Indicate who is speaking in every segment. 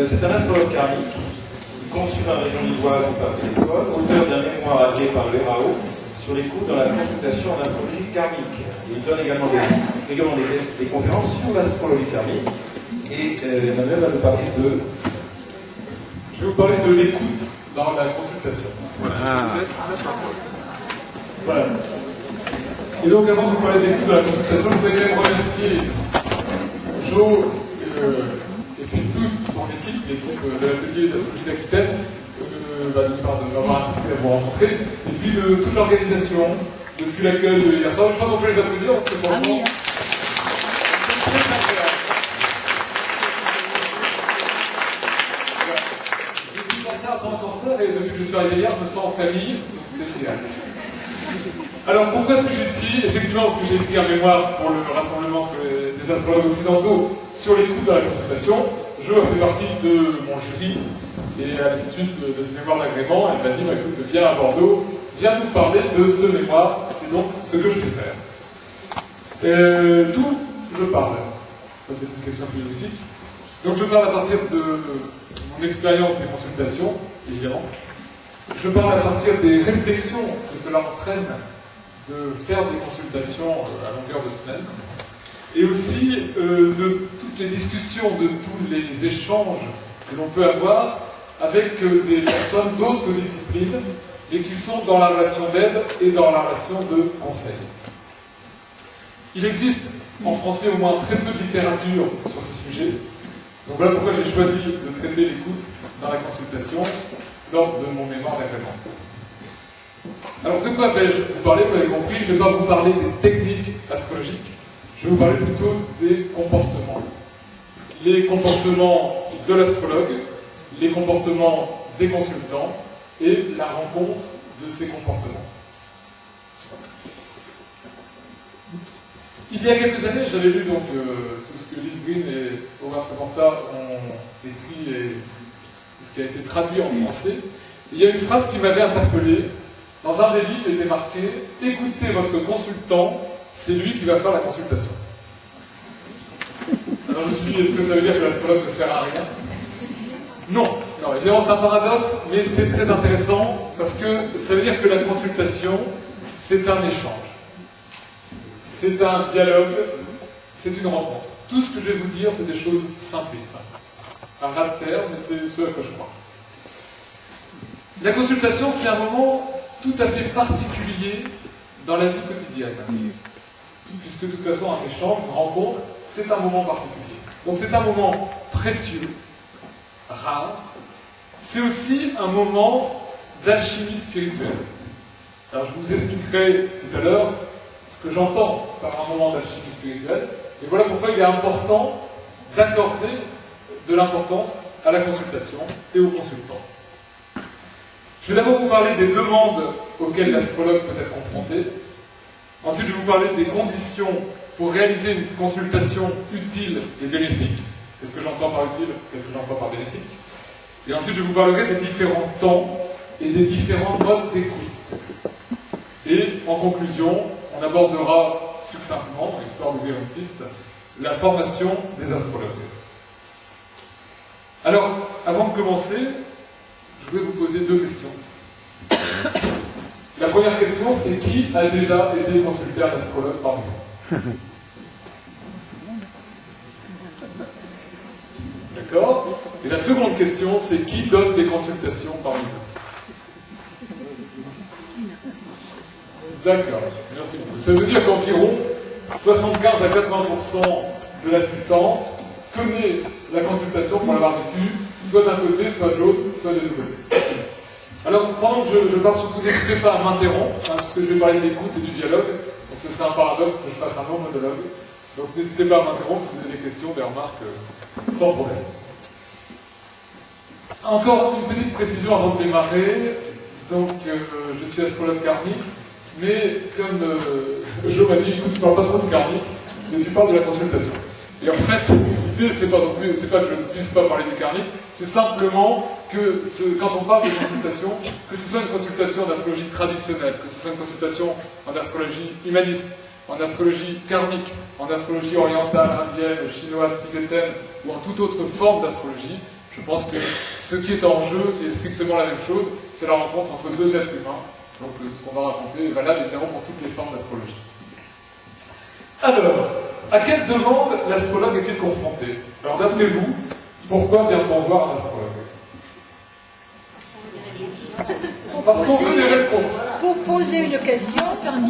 Speaker 1: c'est un astrologue karmique, conçu dans la région lilloise et par téléphone, auteur d'un mémoire agréé par l'ERAO sur les coûts dans la consultation en astrologie karmique. Il donne également des conférences sur l'astrologie karmique. Et Emmanuel va nous parler de...
Speaker 2: Je vais vous parler de l'écoute dans la consultation. Voilà. Et donc, avant de vous parler de l'écoute dans la consultation, je voudrais quand même remercier Jo et puis toute son équipe, l'équipe de l'atelier d'astrologie d'Aquitaine, d'une part de m'avoir rencontré, et puis de toute l'organisation, depuis l'accueil de hier soir. Je crois qu'on peut les applaudir parce que franchement, c'est très agréable. Je suis cancer à son cancer et depuis que je suis arrivé hier, je me sens en famille, donc c'est idéal. Alors pourquoi suis-je ici? Effectivement, parce que j'ai écrit un mémoire pour le rassemblement des astrologues occidentaux sur l'écoute de la consultation. Je fais partie de mon jury et à la suite de ce mémoire d'agrément, elle m'a dit écoute, viens à Bordeaux, viens nous parler de ce mémoire, c'est donc ce que je vais faire. D'où je parle? Ça, c'est une question philosophique. Donc, je parle à partir de mon expérience des consultations, évidemment. Je parle à partir des réflexions que cela entraîne de faire des consultations à longueur de semaine, et aussi de toutes les discussions, de tous les échanges que l'on peut avoir avec des personnes d'autres disciplines, et qui sont dans la relation d'aide et dans la relation de conseil. Il existe en français au moins très peu de littérature sur ce sujet, donc voilà pourquoi j'ai choisi de traiter l'écoute dans la consultation lors de mon mémoire d'agrément. Alors de quoi vais-je vous parler? Vous l'avez compris, je ne vais pas vous parler des techniques astrologiques, je vais vous parler plutôt des comportements. Les comportements de l'astrologue, les comportements des consultants et la rencontre de ces comportements. Il y a quelques années, j'avais lu donc tout ce que Liz Green et Howard Saporta ont écrit et ce qui a été traduit en français. Il y a une phrase qui m'avait interpellé. Dans un des livres, il était marqué « Écoutez votre consultant, c'est lui qui va faire la consultation ». Alors je me suis dit, est-ce que ça veut dire que l'astrologue ne sert à rien? Non, évidemment c'est un paradoxe, mais c'est très intéressant parce que ça veut dire que la consultation, c'est un échange. C'est un dialogue, c'est une rencontre. Tout ce que je vais vous dire, c'est des choses simplistes. Un ras de terre, mais c'est ce à quoi je crois. La consultation, c'est un moment tout à fait particulier dans la vie quotidienne. Puisque de toute façon, un échange, une rencontre, c'est un moment particulier. Donc c'est un moment précieux, rare. C'est aussi un moment d'alchimie spirituelle. Alors je vous expliquerai tout à l'heure ce que j'entends par un moment d'alchimie spirituelle. Et voilà pourquoi il est important d'accorder de l'importance à la consultation et aux consultants. Je vais d'abord vous parler des demandes auxquelles l'astrologue peut être confronté. Ensuite, je vais vous parler des conditions pour réaliser une consultation utile et bénéfique. Qu'est-ce que j'entends par utile? Qu'est-ce que j'entends par bénéfique? Et ensuite, je vous parlerai des différents temps et des différents modes d'écoute. Et en conclusion, on abordera succinctement, histoire d'ouvrir une piste, la formation des astrologues. Alors, avant de commencer, je voudrais vous poser deux questions. La première question, c'est qui a déjà été consulté un astrologue parmi vous? D'accord? Et la seconde question, c'est qui donne des consultations parmi vous? D'accord, merci beaucoup. Ça veut dire qu'environ 75 à 80% de l'assistance connaît la consultation pour l'avoir vécue, soit d'un côté, soit de l'autre, soit des deux côtés. Alors, pendant que je parle, surtout n'hésitez pas à m'interrompre, parce que je vais parler d'écoute et du dialogue, donc ce serait un paradoxe que je fasse un long monologue. Donc n'hésitez pas à m'interrompre si vous avez des questions, des remarques, sans problème. Encore une petite précision avant de démarrer. Donc, je suis astrologue karmique, mais comme Jo m'a dit, écoute, tu parles pas trop de karmique, mais tu parles de la consultation. Et en fait, l'idée, c'est pas que je ne puisse pas parler du karmique, c'est simplement que quand on parle de consultation, que ce soit une consultation d'astrologie traditionnelle, que ce soit une consultation en astrologie humaniste, en astrologie karmique, en astrologie orientale, indienne, chinoise, tibétaine, ou en toute autre forme d'astrologie, Je pense que ce qui est en jeu est strictement la même chose, c'est la rencontre entre deux êtres humains. Donc ce qu'on va raconter est valable évidemment pour toutes les formes d'astrologie. Alors, à quelle demande l'astrologue est-il confronté? Alors d'après vous, pourquoi vient-on voir un astrologue? Parce qu'on veut des réponses.
Speaker 3: Pour poser une question,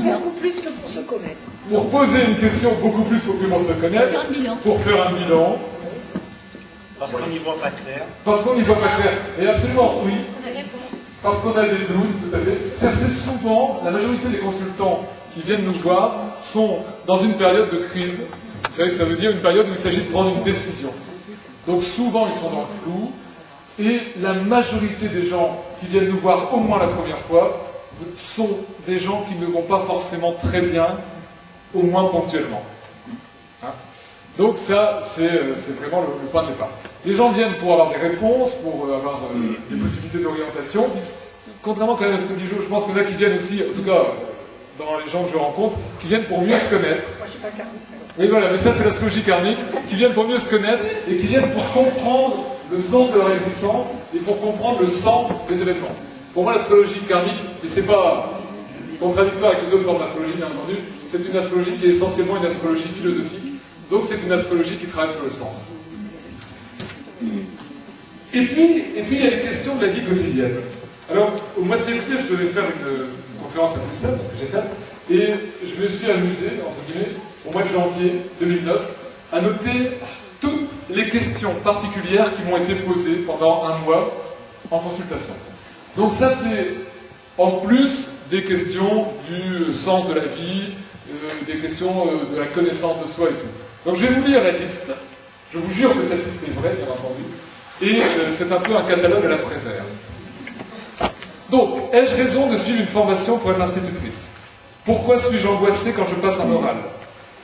Speaker 3: beaucoup plus que pour se connaître.
Speaker 2: Pour poser une question beaucoup plus que pour se connaître. Pour faire un bilan.
Speaker 4: Parce qu'on n'y voit pas clair.
Speaker 2: Parce qu'on n'y voit pas clair. Et absolument, oui. Parce qu'on a des doutes, tout à fait. C'est assez souvent, la majorité des consultants qui viennent nous voir sont dans une période de crise. Vous savez que ça veut dire une période où il s'agit de prendre une décision. Donc souvent, ils sont dans le flou. Et la majorité des gens qui viennent nous voir au moins la première fois sont des gens qui ne vont pas forcément très bien, au moins ponctuellement. Hein? Donc ça, c'est vraiment le point de départ. Les gens viennent pour avoir des réponses, pour avoir des possibilités d'orientation. Contrairement quand même à ce que dit Jo, je pense qu'il y en a qui viennent aussi, en tout cas dans les gens que je rencontre, qui viennent pour mieux se connaître.
Speaker 3: Moi, je suis pas karmique.
Speaker 2: Oui, voilà, mais ça c'est l'astrologie karmique, qui viennent pour mieux se connaître et qui viennent pour comprendre le sens de leur existence et pour comprendre le sens des événements. Pour moi, l'astrologie karmique, et c'est pas contradictoire avec les autres formes d'astrologie, bien entendu, c'est une astrologie qui est essentiellement une astrologie philosophique, donc c'est une astrologie qui travaille sur le sens. Et puis, il y a les questions de la vie quotidienne. Alors, au mois de février, je devais faire une conférence à Bruxelles, que j'ai faite, et je me suis amusé, entre guillemets, au mois de janvier 2009, à noter toutes les questions particulières qui m'ont été posées pendant un mois en consultation. Donc ça, c'est en plus des questions du sens de la vie, des questions de la connaissance de soi et tout. Donc je vais vous lire la liste. Je vous jure que cette liste est vraie, bien entendu. Et c'est un peu un catalogue à la Prévert. Donc, ai-je raison de suivre une formation pour être institutrice? Pourquoi suis-je angoissé quand je passe un oral?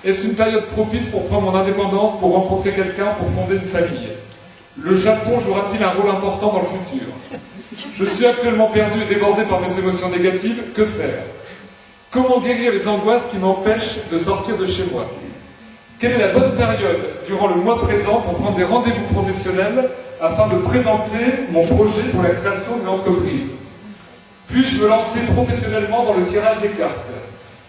Speaker 2: Est-ce une période propice pour prendre mon indépendance, pour rencontrer quelqu'un, pour fonder une famille? Le Japon jouera-t-il un rôle important dans le futur? Je suis actuellement perdu et débordé par mes émotions négatives. Que faire? Comment guérir les angoisses qui m'empêchent de sortir de chez moi? Quelle est la bonne période durant le mois présent pour prendre des rendez-vous professionnels afin de présenter mon projet pour la création d'une entreprise? Puis-je me lancer professionnellement dans le tirage des cartes?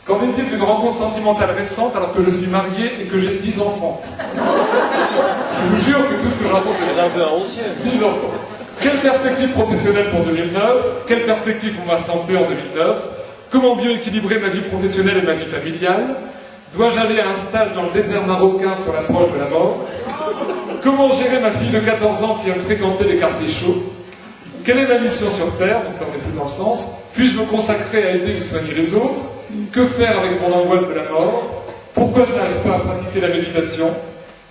Speaker 2: Qu'en est-il d'une rencontre sentimentale récente alors que je suis marié et que j'ai 10 enfants? Je vous jure que tout ce que je raconte est un peu ancien. 10 enfants. Quelle perspective professionnelle pour 2009? Quelle perspective pour ma santé en 2009? Comment mieux équilibrer ma vie professionnelle et ma vie familiale? Dois-je aller à un stage dans le désert marocain sur l'approche de la mort? Comment gérer ma fille de 14 ans qui aime fréquenter les quartiers chauds? Quelle est ma mission sur Terre? Donc ça on est plus dans le sens. Puis-je me consacrer à aider ou soigner les autres? Que faire avec mon angoisse de la mort? Pourquoi je n'arrive pas à pratiquer la méditation?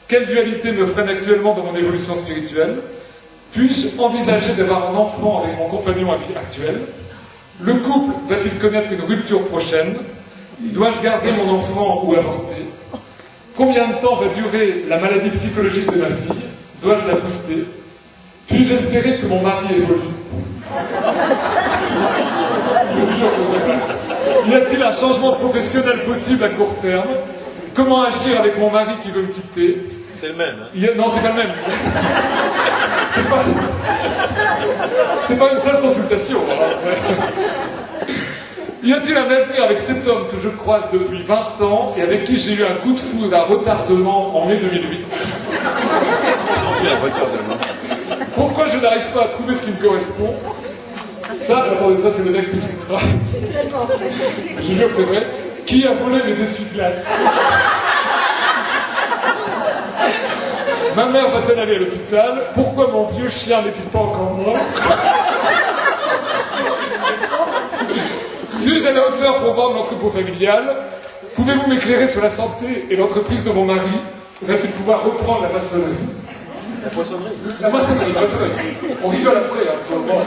Speaker 2: Quelle dualité me freine actuellement dans mon évolution spirituelle? Puis-je envisager d'avoir un enfant avec mon compagnon actuel? Le couple va-t-il connaître une rupture prochaine? Dois-je garder mon enfant ou avorter? Combien de temps va durer la maladie psychologique de ma fille? Dois-je la booster? Puis-je espérer que mon mari évolue? Je vous jure que c'est vrai. Y a-t-il un changement professionnel possible à court terme? Comment agir avec mon mari qui veut me quitter?
Speaker 4: C'est le même. Hein?
Speaker 2: Non, c'est pas le même. C'est pas une seule consultation. Hein, y a-t-il un avenir avec cet homme que je croise depuis 20 ans et avec qui j'ai eu un coup de foudre, un retardement en mai 2008? Pourquoi je n'arrive pas à trouver ce qui me correspond? Ça, attendez, ça c'est le deck plus ultra. Je vous jure que c'est vrai. Qui a volé mes essuie-glaces? Ma mère va-t-elle aller à l'hôpital? Pourquoi mon vieux chien n'est-il pas encore mort? Suis-je à la hauteur pour vendre l'entrepôt familial? Pouvez-vous m'éclairer sur la santé et l'entreprise de mon mari? Va-t-il pouvoir reprendre la maçonnerie?
Speaker 4: La poissonnerie.
Speaker 2: La maçonnerie. On rigole après, hein, sur le moment.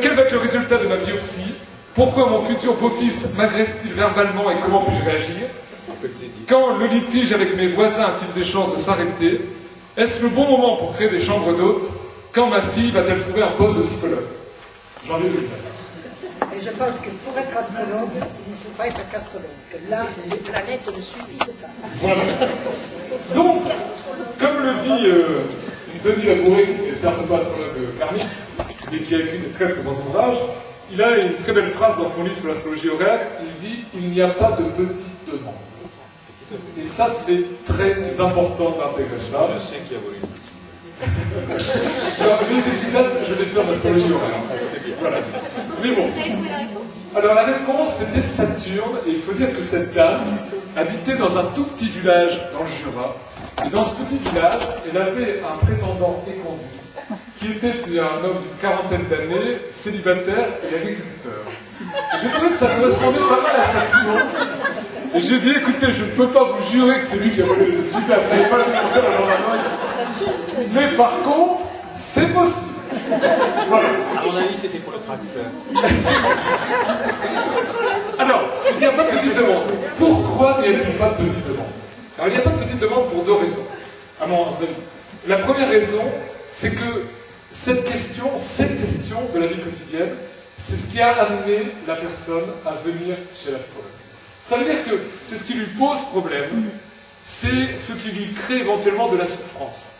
Speaker 2: Quel va être le résultat de ma biopsie? Pourquoi mon futur beau-fils m'agresse-t-il verbalement et comment puis-je réagir? Quand le litige avec mes voisins a-t-il des chances de s'arrêter? Est-ce le bon moment pour créer des chambres d'hôtes? Quand ma fille va-t-elle trouver un poste de psychologue? Janvier 2009.
Speaker 3: Et je pense que pour être astrologue, il ne faut pas être astrologue. Que là, les planètes ne suffisent pas.
Speaker 2: Voilà. Donc, comme le dit Denis Labouré, qui est certes pas astrologue karmique, mais qui a écrit de très très bons ouvrages, il a une très belle phrase dans son livre sur l'astrologie horaire. Il dit « Il n'y a pas de petite demande ». Et ça, c'est très important d'intégrer ça.
Speaker 4: Je sais qui a volé.
Speaker 2: Alors, mais c'est là, je vais faire l'astrologie horaire. Voilà. Mais bon. Alors la réponse, c'était Saturne, et il faut dire que cette dame habitait dans un tout petit village dans le Jura. Et dans ce petit village, elle avait un prétendant éconduit, qui était un homme d'une quarantaine d'années, célibataire et agriculteur. Et j'ai trouvé que ça correspondait pas mal à Saturne. Et j'ai dit, écoutez, je ne peux pas vous jurer que c'est lui qui a volé les super, vous n'avez pas la dénoncer à la gendarmerie. Mais par contre, c'est possible. Voilà.
Speaker 4: À mon avis, c'était pour le tracteur.
Speaker 2: Alors, il n'y a pas de petite demande. Pourquoi n'y a-t-il pas de petite demande? Alors, il n'y a pas de petite demande pour deux raisons. À mon avis. La première raison, c'est que ces questions de la vie quotidienne, c'est ce qui a amené la personne à venir chez l'astrologue. Ça veut dire que c'est ce qui lui pose problème, c'est ce qui lui crée éventuellement de la souffrance.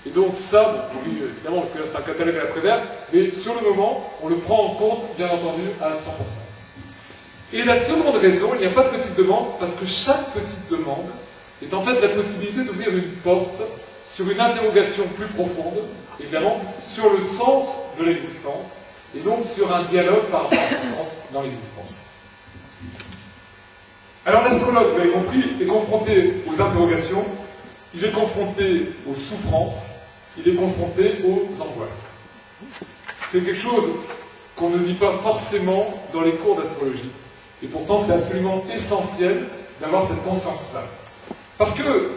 Speaker 2: Et donc ça, bon, oui, évidemment, parce que là c'est un catalogue à la Prévert, mais sur le moment, on le prend en compte, bien entendu, à 100%. Et la seconde raison, il n'y a pas de petite demande, parce que chaque petite demande est en fait la possibilité d'ouvrir une porte sur une interrogation plus profonde, évidemment, sur le sens de l'existence, et donc sur un dialogue par rapport au sens dans l'existence. Alors l'astrologue, vous l'avez compris, est confronté aux interrogations, il est confronté aux souffrances, il est confronté aux angoisses. C'est quelque chose qu'on ne dit pas forcément dans les cours d'astrologie. Et pourtant, c'est absolument essentiel d'avoir cette conscience-là. Parce que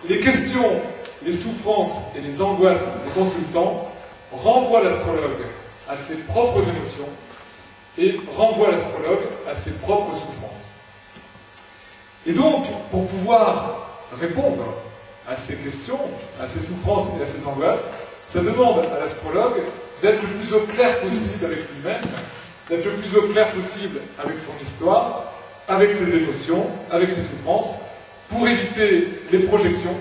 Speaker 2: les questions, les souffrances et les angoisses des consultants renvoient l'astrologue à ses propres émotions et renvoient l'astrologue à ses propres souffrances. Et donc, pour pouvoir répondre à ces questions, à ces souffrances et à ces angoisses, ça demande à l'astrologue d'être le plus au clair possible avec lui-même, d'être le plus au clair possible avec son histoire, avec ses émotions, avec ses souffrances, pour éviter les projections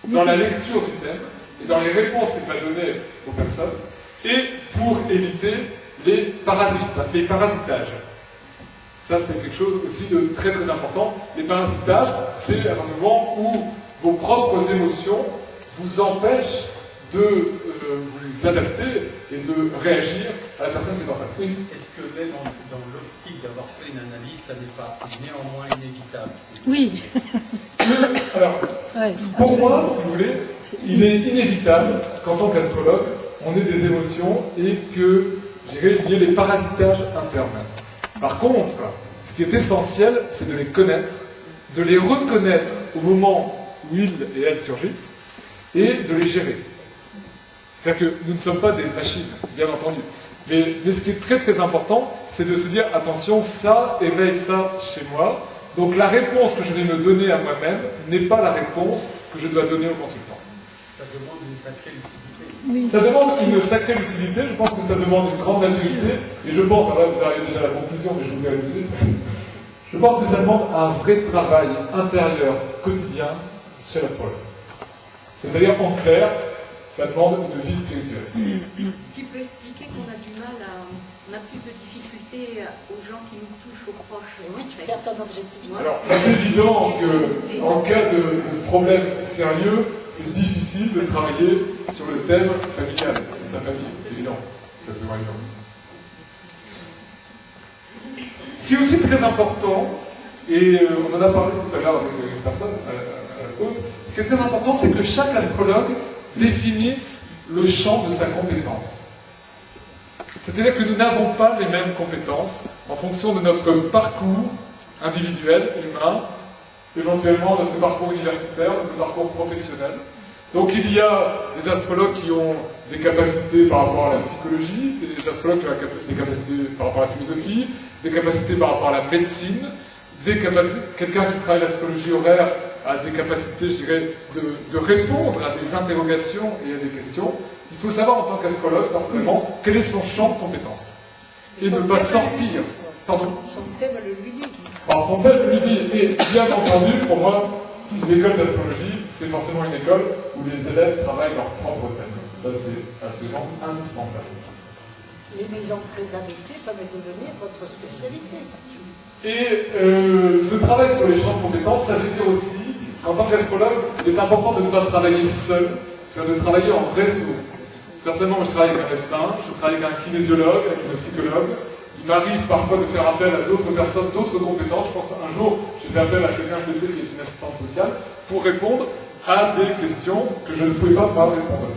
Speaker 2: dans la lecture du thème et dans les réponses qu'il va donner aux personnes, et pour éviter les parasitages. Ça, c'est quelque chose aussi de très très important. Les parasitages, c'est à partir du moment où vos propres émotions vous empêchent de vous adapter et de réagir à la personne qui est en face. Oui.
Speaker 5: Est-ce que même dans l'optique d'avoir fait une analyse, ça n'est pas néanmoins inévitable?
Speaker 3: Oui.
Speaker 2: Alors,
Speaker 3: Ouais.
Speaker 2: pour moi, si vous voulez, il est inévitable qu'en tant qu'astrologue, on ait des émotions et que, je dirais, il y ait des parasitages internes. Par contre, ce qui est essentiel, c'est de les connaître, de les reconnaître au moment où ils et elles surgissent, et de les gérer. C'est-à-dire que nous ne sommes pas des machines, bien entendu. Mais ce qui est très très important, c'est de se dire, attention, ça éveille ça chez moi. Donc la réponse que je vais me donner à moi-même n'est pas la réponse que je dois donner au consultant.
Speaker 5: Ça demande une sacrée lucidité.
Speaker 3: Oui.
Speaker 2: Ça demande une sacrée lucidité, je pense que ça demande une grande maturité, et je pense, alors là vous arrivez déjà à la conclusion, mais je vous dirai ici, je pense que ça demande un vrai travail intérieur, quotidien, chez l'astrologue. C'est-à-dire, en clair, ça demande une vie spirituelle.
Speaker 6: Ce qui peut expliquer qu'on a du mal on a plus de difficultés aux gens qui nous touchent, aux proches.
Speaker 3: Oui, tu perds ton objectif.
Speaker 2: Alors, c'est évident qu'en cas de problème sérieux, c'est difficile de travailler sur le thème familial, sur sa famille, c'est évident. C'est absolument évident. Ce qui est aussi très important, et on en a parlé tout à l'heure avec une personne à la pause, ce qui est très important, c'est que chaque astrologue définisse le champ de sa compétence. C'est-à-dire que nous n'avons pas les mêmes compétences en fonction de notre parcours individuel, humain, éventuellement notre parcours universitaire, notre parcours professionnel. Donc il y a des astrologues qui ont des capacités par rapport à la psychologie, des astrologues qui ont des capacités par rapport à la philosophie, des capacités par rapport à la médecine, quelqu'un qui travaille l'astrologie horaire a des capacités, je dirais, de répondre à des interrogations et à des questions. Il faut savoir en tant qu'astrologue, personnellement, quel est son champ de compétences. Et ne pas sortir. Pardon.
Speaker 3: Son thème le lui dit.
Speaker 2: Alors son thème lui dit, et bien entendu, pour moi, une école d'astrologie, c'est forcément une école où les élèves travaillent leur propre thème. Ça, c'est absolument indispensable.
Speaker 3: Les maisons très habitées peuvent devenir votre spécialité.
Speaker 2: Et ce travail sur les champs de compétences, ça veut dire aussi qu'en tant qu'astrologue, il est important de ne pas travailler seul, c'est de travailler en réseau. Personnellement, je travaille avec un médecin, je travaille avec un kinésiologue, avec un psychologue. Il m'arrive parfois de faire appel à d'autres personnes, d'autres compétences. Je pense un jour, j'ai fait appel à quelqu'un que je sais qui est une assistante sociale pour répondre à des questions que je ne pouvais pas répondre.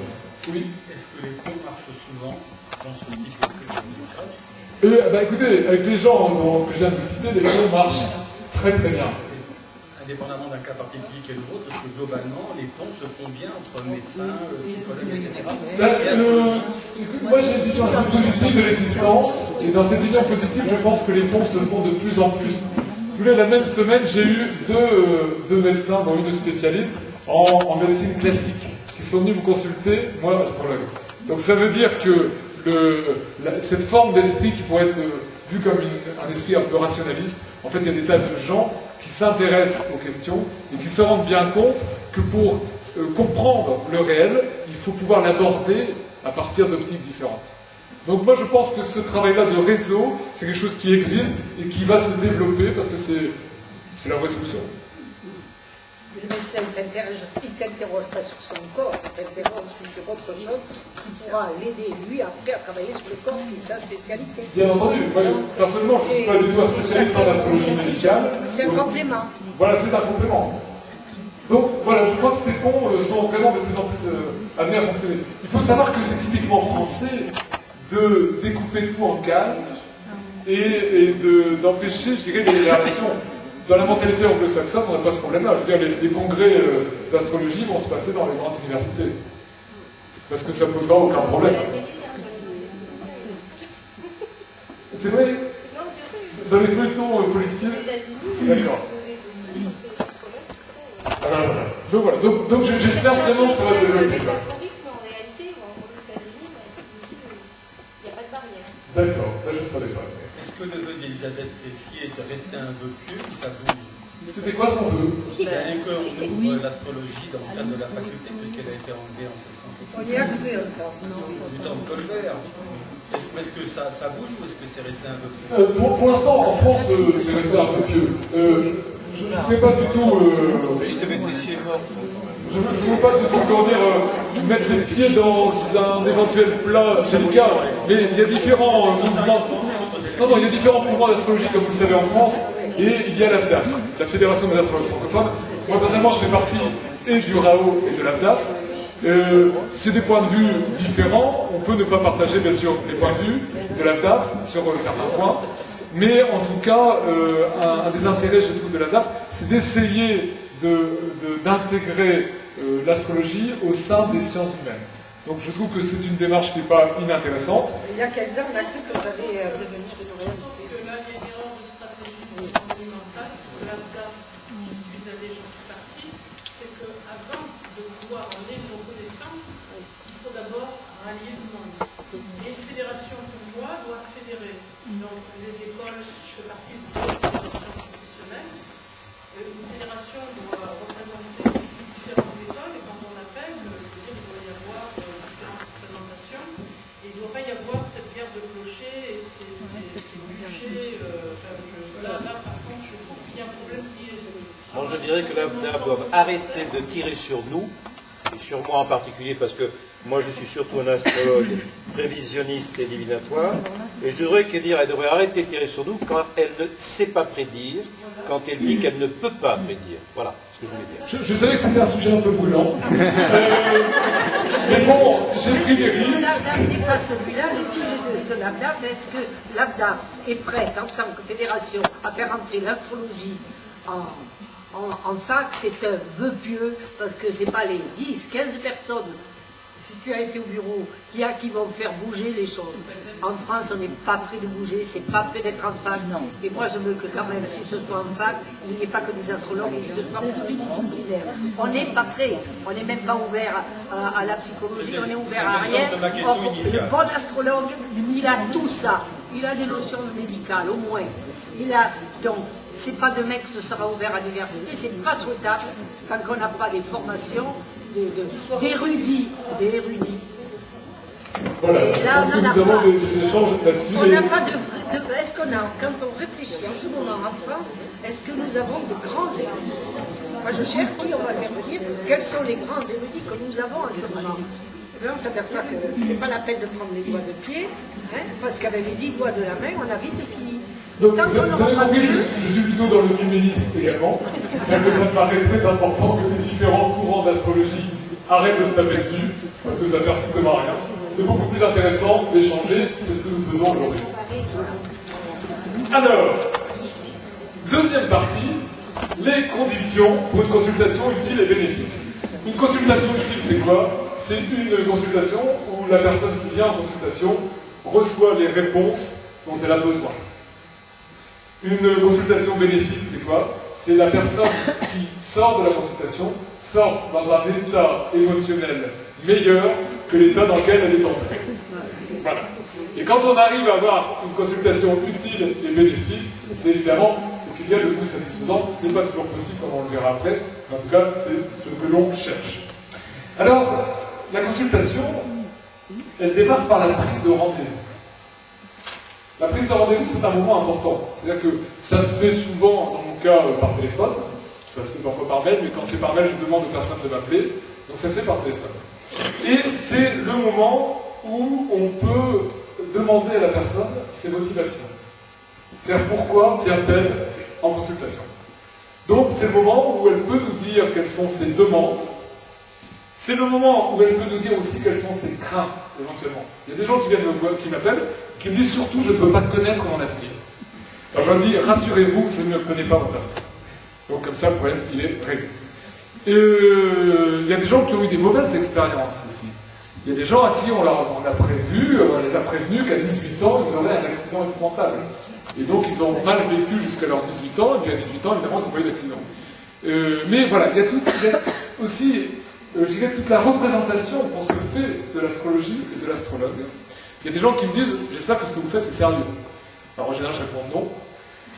Speaker 2: Oui.
Speaker 5: Est-ce que les ponts marchent souvent dans ce type de méthode?
Speaker 2: Écoutez, avec les gens que je viens de vous citer, les ponts marchent très très bien.
Speaker 5: Indépendamment d'un cas particulier et de l'autre, est-ce que globalement, les ponts se font bien entre médecins, psychologues, etc.
Speaker 2: Moi, j'ai une vision assez positive de l'existence, et dans cette vision positive, je pense que les ponts se font de plus en plus. Si vous voulez, la même semaine, j'ai eu deux médecins, dont une spécialiste, en médecine classique, qui sont venus me consulter, moi, astrologue. Donc ça veut dire que cette forme d'esprit qui pourrait être vue comme un esprit un peu rationaliste, en fait, il y a des tas de gens qui s'intéressent aux questions et qui se rendent bien compte que pour comprendre le réel, il faut pouvoir l'aborder à partir d'optiques différentes. Donc moi je pense que ce travail-là de réseau, c'est quelque chose qui existe et qui va se développer parce que c'est la vraie solution.
Speaker 3: Le médecin il t'interroge pas sur son corps, il t'interroge sur autre chose qui pourra l'aider, lui, après, à travailler sur le corps qui est sa spécialité.
Speaker 2: Bien entendu, moi personnellement je ne suis pas du tout un spécialiste en astrologie médicale.
Speaker 3: C'est un complément.
Speaker 2: Voilà, c'est un complément. Donc voilà, je crois que ces ponts sont vraiment de plus en plus amenés à fonctionner. Il faut savoir que c'est typiquement français de découper tout en cases et d'empêcher, je dirais, les relations. Dans la mentalité anglo-saxonne, on n'a pas ce problème-là. Je veux dire, les congrès d'astrologie vont se passer dans les grandes universités. Parce que ça ne posera aucun problème. C'est vrai? Dans les feuilletons policiers? D'accord. Donc voilà. Donc j'espère vraiment que ça va se développer. D'accord, là je ne savais pas.
Speaker 5: Est-ce que le vœu d'Elisabeth Tessier est de rester un vœu pieux ou ça bouge?
Speaker 2: C'était quoi son vœu?
Speaker 5: Qu'on ouvre l'astrologie dans le cadre de la faculté, puisqu'elle a été enlevée en 1660.
Speaker 3: On y a cru, ça.
Speaker 5: Du temps de Colbert. Est-ce que ça bouge ou est-ce que c'est resté un vœu pieux?
Speaker 2: Pour l'instant, en France, c'est resté un peu pieux. Je ne fais pas du tout...
Speaker 4: Elisabeth Tessier est morte.
Speaker 2: Je ne veux pas du tout, comment dire, mettre les pieds dans un éventuel plat délicat, mais il y a différents mouvements. Non, il y a différents mouvements d'astrologie, comme vous le savez, en France, et il y a l'AFDAF, la Fédération des astrologues francophones. Moi, personnellement, je fais partie et du RAO et de l'AFDAF. C'est des points de vue différents. On peut ne pas partager, bien sûr, les points de vue de l'AFDAF sur certains points. Mais en tout cas, un des intérêts, je trouve, de l'AFDAF, c'est d'essayer d'intégrer l'astrologie au sein des sciences humaines. Donc je trouve que c'est une démarche qui n'est pas inintéressante.
Speaker 3: Il y a 15 ans, on a cru que ça allait devenir une réalité.
Speaker 7: Que là, il y a une erreur de stratégie fondamentale, l'AFDAF, je suis allée, j'en suis partie, c'est qu'avant de pouvoir emmener nos connaissances, il faut d'abord rallier le monde. Et une fédération pour moi doit fédérer. Donc les écoles, je fais partie d'une fédération professionnelle. Une fédération doit représenter aussi différentes écoles, et quand on appelle, je veux dire, il doit y avoir différentes représentations, et il ne doit pas y avoir cette guerre de clochers et ces bûchers. Là, par contre, je trouve qu'il y a un problème qui est...
Speaker 4: Moi, je dirais que l'AFDAF doivent arrêter de tirer sur nous, et sur moi en particulier, parce que moi, je suis surtout un astrologue prévisionniste et divinatoire, et je voudrais qu'elle devrait arrêter de tirer sur nous quand elle ne sait pas prédire, quand elle dit qu'elle ne peut pas prédire. Voilà ce que je voulais dire.
Speaker 2: Je savais que c'était un sujet un peu brûlant. Mais bon, j'ai pris des risques.
Speaker 3: L'AFDAF n'est pas celui-là, le sujet de l'AFDAF, est-ce que l'AFDAF est prête en tant que fédération à faire entrer l'astrologie en fac? C'est un vœu pieux, parce que ce n'est pas les 10, 15 personnes, si tu as été au bureau, qui vont faire bouger les choses. En France, on n'est pas prêt de bouger, c'est pas prêt d'être en fac. Non. Et moi, je veux que quand même, si ce soit en fac, il n'y ait pas que des astrologues, et que ce soit pluridisciplinaire. On n'est pas prêt, on n'est même pas ouvert à la psychologie, on est ouvert à rien. Or, le bon astrologue, il a tout ça. Il a des notions médicales, au moins. Donc, c'est pas demain que ce sera ouvert à l'université, c'est pas souhaitable tant qu'on n'a pas des formations d'érudits.
Speaker 2: Voilà,
Speaker 3: Et
Speaker 2: je
Speaker 3: là,
Speaker 2: pense que
Speaker 3: on en a
Speaker 2: nous avons
Speaker 3: pas.
Speaker 2: des échanges là-dessus.
Speaker 3: On
Speaker 2: et-
Speaker 3: n'a pas est-ce qu'on a, quand on réfléchit en ce moment en France, est-ce que nous avons de grands érudits? Moi je cherche, oui, on va faire dire quels sont les grands érudits que nous avons en ce moment. Et là, on s'aperçoit que c'est pas la peine de prendre les doigts de pied, hein, parce qu'avec les 10 doigts de la main, on a vite fini.
Speaker 2: Donc,
Speaker 3: Tant
Speaker 2: vous
Speaker 3: qu'on
Speaker 2: avez
Speaker 3: n'aura pas
Speaker 2: compris,
Speaker 3: mieux,
Speaker 2: je suis plutôt dans le humanisme également. C'est-à-dire que ça me paraît très important que les différents courants d'astrologie arrêtent de se taper dessus, parce que ça sert strictement à rien. C'est beaucoup plus intéressant d'échanger, c'est ce que nous faisons aujourd'hui. Alors, deuxième partie, les conditions pour une consultation utile et bénéfique. Une consultation utile, c'est quoi? C'est une consultation où la personne qui vient en consultation reçoit les réponses dont elle a besoin. Une consultation bénéfique, c'est quoi? C'est la personne qui sort de la consultation, sort dans un état émotionnel meilleur que l'état dans lequel elle est entrée. Voilà. Et quand on arrive à avoir une consultation utile et bénéfique, c'est évidemment ce qu'il y a de plus satisfaisant. Ce n'est pas toujours possible, comme on le verra après, mais en tout cas, c'est ce que l'on cherche. Alors, la consultation, elle démarre par la prise de rendez-vous. La prise de rendez-vous, c'est un moment important. C'est-à-dire que ça se fait souvent, dans mon cas, par téléphone. Ça se fait parfois par mail, mais quand c'est par mail, je demande aux personnes de m'appeler. Donc ça se fait par téléphone. Et c'est le moment où on peut demander à la personne ses motivations. C'est-à-dire pourquoi vient-elle en consultation. Donc c'est le moment où elle peut nous dire quelles sont ses demandes. C'est le moment où elle peut nous dire aussi quelles sont ses craintes, éventuellement. Il y a des gens qui viennent me voir, qui m'appellent, qui me disent surtout je ne peux pas connaître mon avenir. Alors je leur dis rassurez-vous, je ne connais pas votre avenir. Donc comme ça le problème il est réglé. Il y a des gens qui ont eu des mauvaises expériences ici. Il y a des gens à qui on les a prévenus qu'à 18 ans ils auraient un accident épouvantable. Et donc ils ont mal vécu jusqu'à leurs 18 ans, et puis à 18 ans évidemment ils ont pas eu d'accident. Mais voilà, il y a aussi je dirais toute la représentation qu'on se fait de l'astrologie et de l'astrologue. Il y a des gens qui me disent « J'espère que ce que vous faites, c'est sérieux ». Alors en général, je réponds non.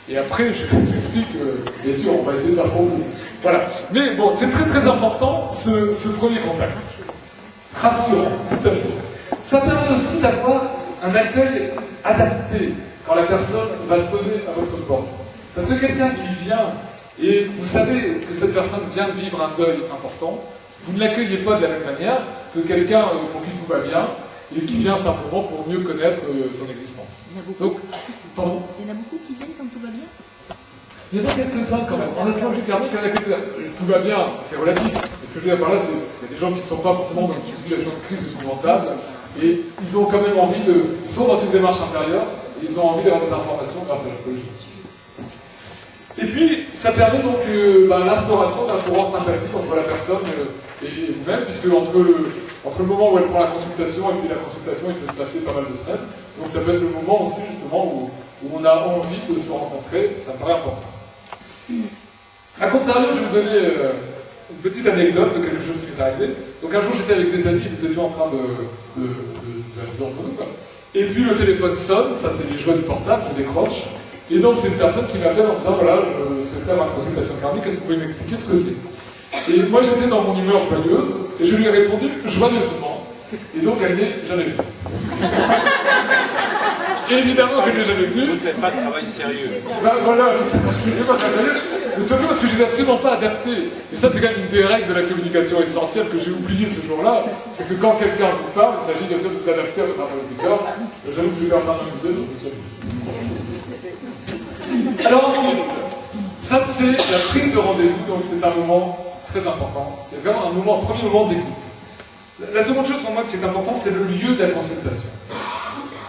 Speaker 2: Et après, je t'explique « Bien sûr, on va essayer de faire ce qu'on peut ». Voilà. Mais bon, c'est très très important, ce premier contact. Rassurant, tout à fait. Ça permet aussi d'avoir un accueil adapté quand la personne va sonner à votre porte. Parce que quelqu'un qui vient, et vous savez que cette personne vient de vivre un deuil important, vous ne l'accueillez pas de la même manière que quelqu'un pour qui tout va bien et qui vient simplement pour mieux connaître son existence.
Speaker 8: Il y en a beaucoup.
Speaker 2: Donc, pardon?
Speaker 8: Il y en a beaucoup qui viennent quand tout va bien.
Speaker 2: Il y en a quelques-uns quand même. En astrologie thermique, il y en a quelques-uns. Tout va bien, c'est relatif. Et ce que je veux dire par là, c'est qu'il y a des gens qui ne sont pas forcément dans une situation de crise épouvantable et ils ont quand même envie de. Ils sont dans une démarche intérieure et ils ont envie d'avoir des informations grâce à l'astrologie. Et puis, ça permet donc l'instauration d'un courant sympathique entre la personne et vous-même, puisque entre le moment où elle prend la consultation et puis la consultation, il peut se passer pas mal de semaines. Donc ça peut être le moment aussi, justement, où on a envie de se rencontrer, ça me paraît important. A contrario, je vais vous donner une petite anecdote de quelque chose qui m'est arrivé. Donc un jour, j'étais avec des amis, nous étions en train de entre nous, quoi. Et puis le téléphone sonne, ça c'est les joies du portable, je décroche. Et donc c'est une personne qui m'appelle en disant voilà, je souhaiterais avoir une consultation karmique, est-ce que vous pouvez m'expliquer ce que c'est? Et moi j'étais dans mon humeur joyeuse, et je lui ai répondu joyeusement, et donc elle n'est jamais venue. Évidemment qu'elle n'est jamais venue.
Speaker 4: Je ne fais pas de travail sérieux.
Speaker 2: Ben voilà, c'est ça, je ne fais pas très sérieux, mais surtout parce que je n'ai absolument pas adapté. Et ça c'est quand même une des règles de la communication essentielle que j'ai oublié ce jour-là, c'est que quand quelqu'un vous parle, il s'agit bien sûr de vous adapter à votre interlocuteur. J'avoue que je vais en train de m'amuser, donc je suis amusé. Alors ensuite, ça c'est la prise de rendez-vous, donc c'est un moment très important. C'est vraiment un premier moment d'écoute. La seconde chose pour moi qui est importante, c'est le lieu de la consultation.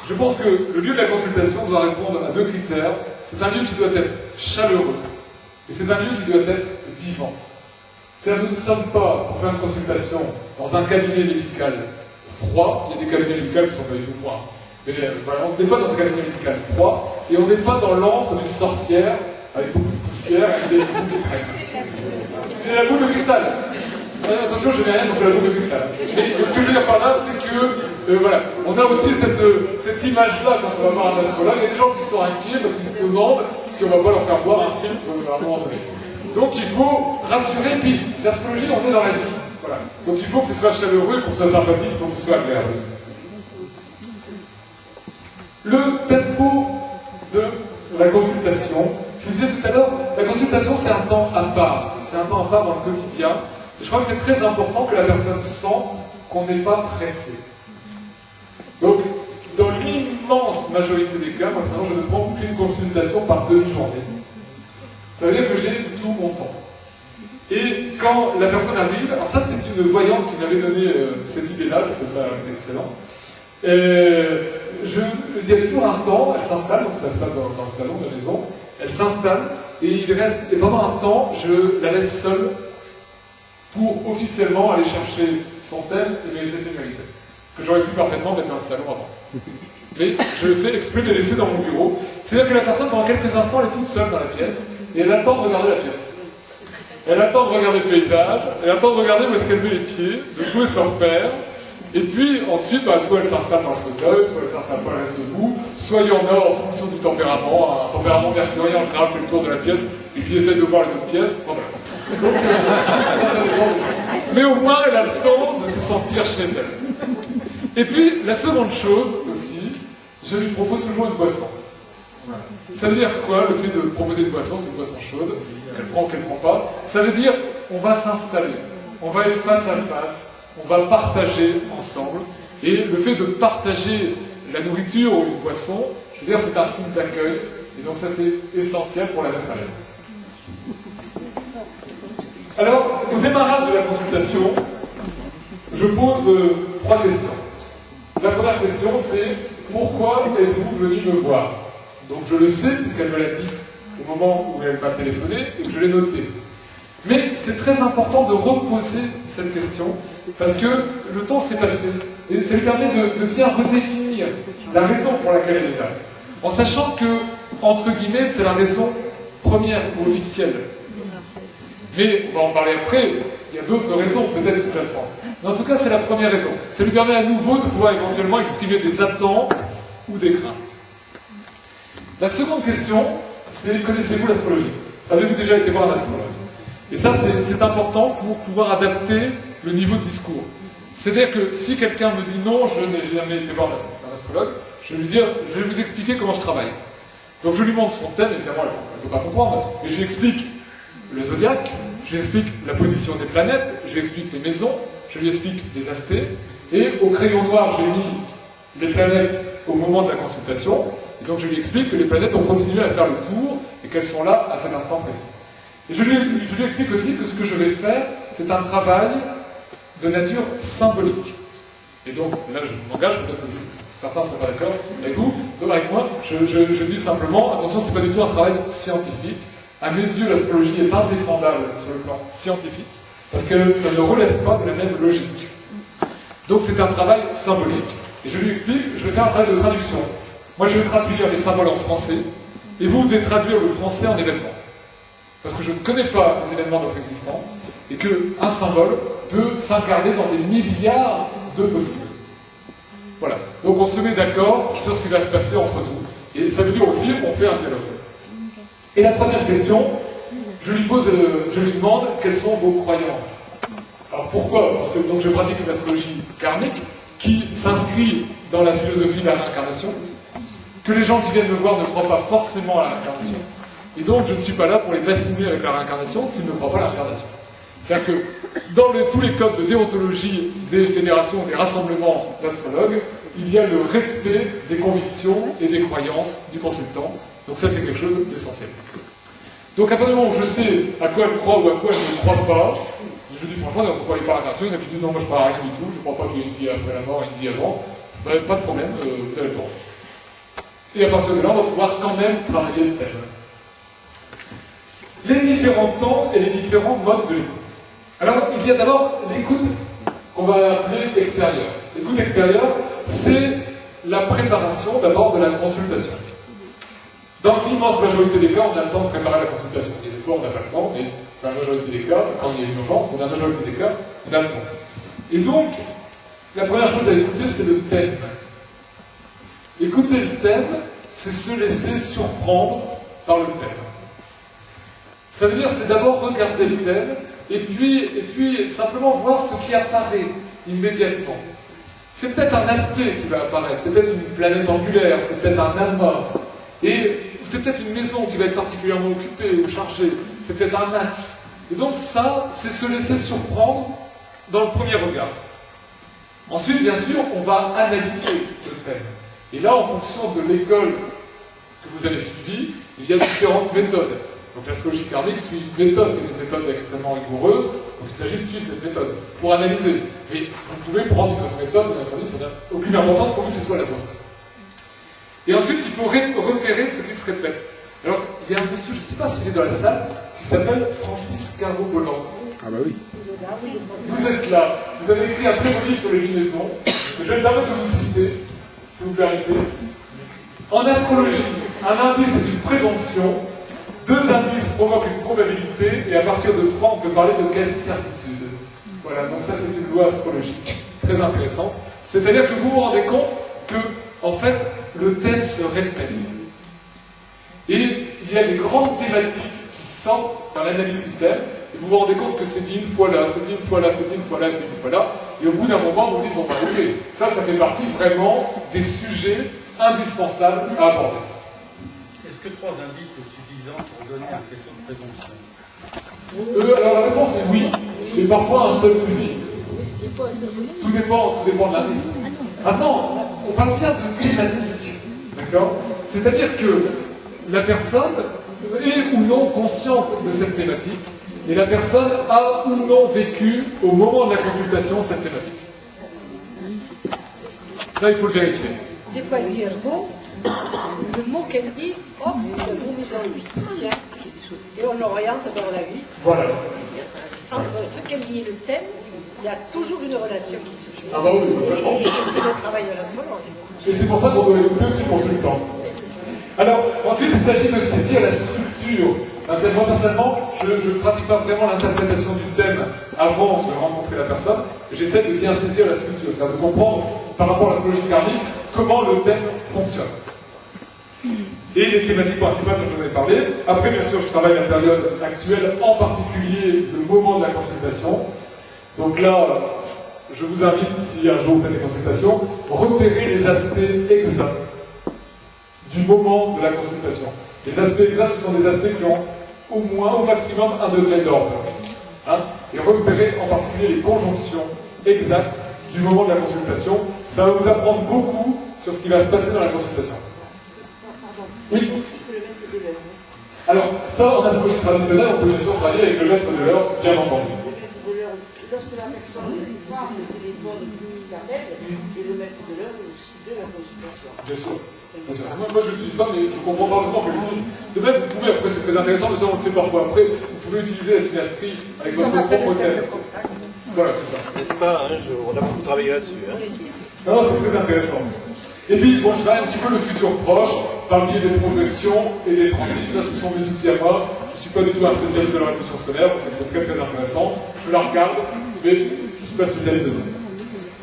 Speaker 2: Je pense que le lieu de la consultation doit répondre à deux critères. C'est un lieu qui doit être chaleureux, et c'est un lieu qui doit être vivant. C'est-à-dire que nous ne sommes pas, pour faire une consultation, dans un cabinet médical froid. Il y a des cabinets médicaux qui sont pas du tout froids. Mais voilà, on n'est pas dans un cabinet médical froid, et on n'est pas dans l'antre d'une sorcière avec beaucoup de poussière et des boules qui traînent. C'est la boule de cristal. Attention, je n'ai rien contre la boule de cristal. Mais ce que je veux dire par là, c'est que, voilà, on a aussi cette image-là quand on va voir un astrologue. Il y a des gens qui sont inquiets parce qu'ils se demandent si on va pas leur faire boire un filtre à un moment donné. Donc il faut rassurer, puis l'astrologie, on est dans la vie. Voilà. Donc il faut que ce soit chaleureux, il faut que ce soit sympathique, il faut que ce soit agréable. Le tempo de la consultation, je vous disais tout à l'heure, la consultation c'est un temps à part. C'est un temps à part dans le quotidien. Et je crois que c'est très important que la personne sente qu'on n'est pas pressé. Donc, dans l'immense majorité des cas, moi, je ne prends qu'une consultation par demi-journée. Ça veut dire que j'ai tout mon temps. Et quand la personne arrive, alors ça c'est une voyante qui m'avait donné cette idée-là, je trouve ça excellent. Il y a toujours un temps, elle s'installe, donc ça se passe dans le salon de la maison, elle s'installe, et pendant un temps, je la laisse seule pour officiellement aller chercher son thème et mes éphémérides, que j'aurais pu parfaitement mettre dans le salon avant. Mais je le fais exprès de les laisser dans mon bureau. C'est-à-dire que la personne, pendant quelques instants, elle est toute seule dans la pièce, et elle attend de regarder la pièce. Elle attend de regarder le paysage, elle attend de regarder où est-ce qu'elle met les pieds, de trouver son repère, et puis ensuite, soit elle s'installe dans le fauteuil, soit elle s'installe pas, elle reste debout, soit il y en a en fonction du tempérament, un tempérament mercurien, en général, fait le tour de la pièce, et puis essaie de voir les autres pièces. Bon, ben. Donc, ça dépend des gens. Mais au moins, elle a le temps de se sentir chez elle. Et puis, la seconde chose aussi, je lui propose toujours une boisson. Voilà. Ça veut dire quoi, le fait de proposer une boisson, c'est une boisson chaude, qu'elle prend ou qu'elle ne prend pas. Ça veut dire, on va s'installer, on va être face à face, on va partager ensemble. Et le fait de partager la nourriture ou une boisson, je veux dire, c'est un signe d'accueil. Et donc ça, c'est essentiel pour la mettre à l'aise. Alors, au démarrage de la consultation, je pose 3 questions. La première question, c'est pourquoi êtes-vous venu me voir? Donc je le sais, puisqu'elle me l'a dit au moment où elle m'a téléphoné et que je l'ai noté. Mais c'est très important de reposer cette question, parce que le temps s'est passé, et ça lui permet de bien redéfinir la raison pour laquelle elle est là. En sachant que, entre guillemets, c'est la raison première ou officielle. Mais on va en parler après, il y a d'autres raisons peut-être sous-jacentes. Mais en tout cas, c'est la première raison. Ça lui permet à nouveau de pouvoir éventuellement exprimer des attentes ou des craintes. La seconde question, c'est connaissez-vous l'astrologie? Avez-vous déjà été voir un astrologue? Et ça, c'est important pour pouvoir adapter le niveau de discours. C'est-à-dire que si quelqu'un me dit non, je n'ai jamais été voir un astrologue, je vais lui dire, je vais vous expliquer comment je travaille. Donc je lui montre son thème, évidemment, elle ne peut pas comprendre, mais je lui explique le zodiaque, je lui explique la position des planètes, je lui explique les maisons, je lui explique les aspects, et au crayon noir, j'ai mis les planètes au moment de la consultation, et donc je lui explique que les planètes ont continué à faire le tour, et qu'elles sont là à cet instant précis. Et je lui explique aussi que ce que je vais faire, c'est un travail de nature symbolique. Et donc, là, je m'engage, peut-être que certains ne seront pas d'accord avec vous, donc avec moi, je dis simplement, attention, ce n'est pas du tout un travail scientifique. À mes yeux, l'astrologie est indéfendable sur le plan scientifique, parce que ça ne relève pas de la même logique. Donc c'est un travail symbolique. Et je lui explique, je vais faire un travail de traduction. Moi, je vais traduire les symboles en français, et vous devez traduire le français en événements. Parce que je ne connais pas les événements de notre existence, et qu'un symbole peut s'incarner dans des milliards de possibles. Voilà. Donc on se met d'accord sur ce qui va se passer entre nous. Et ça veut dire aussi qu'on fait un dialogue. Et la troisième question, je lui demande quelles sont vos croyances. Alors pourquoi? Parce que donc, je pratique une astrologie karmique qui s'inscrit dans la philosophie de la réincarnation, que les gens qui viennent me voir ne croient pas forcément à la réincarnation. Et donc je ne suis pas là pour les bassiner avec la réincarnation s'ils ne croient pas à la réincarnation. C'est-à-dire que dans tous les codes de déontologie des fédérations, des rassemblements d'astrologues, il y a le respect des convictions et des croyances du consultant. Donc ça, c'est quelque chose d'essentiel. Donc à partir du moment où je sais à quoi elle croit ou à quoi elle ne croit pas, je dis franchement, vous ne croyez pas à la réincarnation, il y en a qui disent non, moi je ne crois à rien du tout, je ne crois pas qu'il y ait une vie après la mort et une vie avant. Ben, pas de problème, vous avez le droit. Et à partir de là, on va pouvoir quand même travailler le thème. Les différents temps et les différents modes de l'écoute. Alors, il y a d'abord l'écoute qu'on va appeler extérieure. L'écoute extérieure, c'est la préparation d'abord de la consultation. Dans l'immense majorité des cas, on a le temps de préparer la consultation. Et des fois, on n'a pas le temps, mais dans la majorité des cas, quand il y a une urgence, mais dans la majorité des cas, on a le temps. Et donc, la première chose à écouter, c'est le thème. Écouter le thème, c'est se laisser surprendre par le thème. Ça veut dire, c'est d'abord regarder le thème, et puis simplement voir ce qui apparaît immédiatement. C'est peut-être un aspect qui va apparaître, c'est peut-être une planète angulaire, c'est peut-être un amas, et c'est peut-être une maison qui va être particulièrement occupée ou chargée, c'est peut-être un axe. Et donc ça, c'est se laisser surprendre dans le premier regard. Ensuite, bien sûr, on va analyser le thème. Et là, en fonction de l'école que vous avez suivie, il y a différentes méthodes. Donc l'astrologie karmique suit une méthode qui est une méthode extrêmement rigoureuse, donc il s'agit de suivre cette méthode pour analyser. Mais vous pouvez prendre une autre méthode, bien entendu, ça n'a aucune importance pour vous que ce soit la vôtre. Et ensuite, il faut repérer ce qui se répète. Alors, il y a un monsieur, je ne sais pas s'il est dans la salle, qui s'appelle Francis Caro-Bolland.
Speaker 9: Ah bah oui.
Speaker 2: Vous êtes là, vous avez écrit un très beau livre sur les lunaisons, je vais me permettre de vous citer, si vous permettez. En astrologie, un indice est une présomption, 2 indices provoquent une probabilité, et à partir de 3, on peut parler de quasi-certitude. Voilà, donc ça c'est une loi astrologique très intéressante. C'est-à-dire que vous vous rendez compte que, en fait, le thème se répète. Et il y a des grandes thématiques qui sortent dans l'analyse du thème, et vous vous rendez compte que c'est dit une fois là, c'est dit une fois là, c'est dit une fois là, c'est dit une fois là, et au bout d'un moment, vous vous dites, bon, bah, ok, ça fait partie vraiment des sujets indispensables à aborder.
Speaker 5: Est-ce que 3 indices est suffisant pour donner un faisceau de présomption?
Speaker 2: Alors la réponse est oui, et parfois un seul fusil. Tout dépend de l'indice. Maintenant, on parle bien de thématique, d'accord? C'est-à-dire que la personne est ou non consciente de cette thématique, et la personne a ou non vécu au moment de la consultation cette thématique. Ça, il faut le vérifier.
Speaker 3: Des fois, elle dit un mot, le mot qu'elle dit, hop, ça nous met en 8. Tiens. Et on oriente vers la 8.
Speaker 2: Voilà.
Speaker 3: Entre ce qu'elle dit et le thème, il y a toujours une relation qui se fait.
Speaker 2: Ah bah oui, complètement.
Speaker 3: Et c'est le travail de l'astrologue.
Speaker 2: Et c'est pour ça qu'on doit écouter aussi consultant. Alors, ensuite, il s'agit de saisir la structure. Moi, personnellement, je ne pratique pas vraiment l'interprétation du thème avant de rencontrer la personne. J'essaie de bien saisir la structure, c'est-à-dire de comprendre, par rapport à l'astrologie karmique, comment le thème fonctionne. Et les thématiques principales, ça je vous en ai parlé. Après, bien sûr, je travaille la période actuelle, en particulier le moment de la consultation. Donc là, je vous invite, si un jour vous faites des consultations, repérer les aspects exacts du moment de la consultation. Les aspects exacts, ce sont des aspects qui ont au moins, au maximum, 1 degré d'ordre. Hein, et repérer en particulier les conjonctions exactes du moment de la consultation. Ça va vous apprendre beaucoup sur ce qui va se passer dans la consultation. Oui. Alors, ça, en astrologie traditionnelle, on peut bien sûr travailler avec le maître de l'heure, bien entendu.
Speaker 10: Lorsque la personne parle au téléphone d'Internet, et le maître de l'heure est aussi de la consultation.
Speaker 2: Bien sûr. Moi je l'utilise pas, mais je comprends parfaitement que l'utilise. De même, vous pouvez, après c'est très intéressant, mais ça on le fait parfois après, vous pouvez utiliser la synastrie avec votre propre thème. Voilà, c'est ça.
Speaker 4: N'est-ce pas, hein, on a beaucoup travaillé là-dessus. Hein.
Speaker 2: Non, c'est très intéressant. Et puis, bon, je travaille un petit peu le futur proche, par le biais des progressions et des transits. Ça, ce sont mes outils à moi. Je ne suis pas du tout un spécialiste de la révolution solaire, c'est très très intéressant. Je la regarde, mais je ne suis pas spécialiste de ça.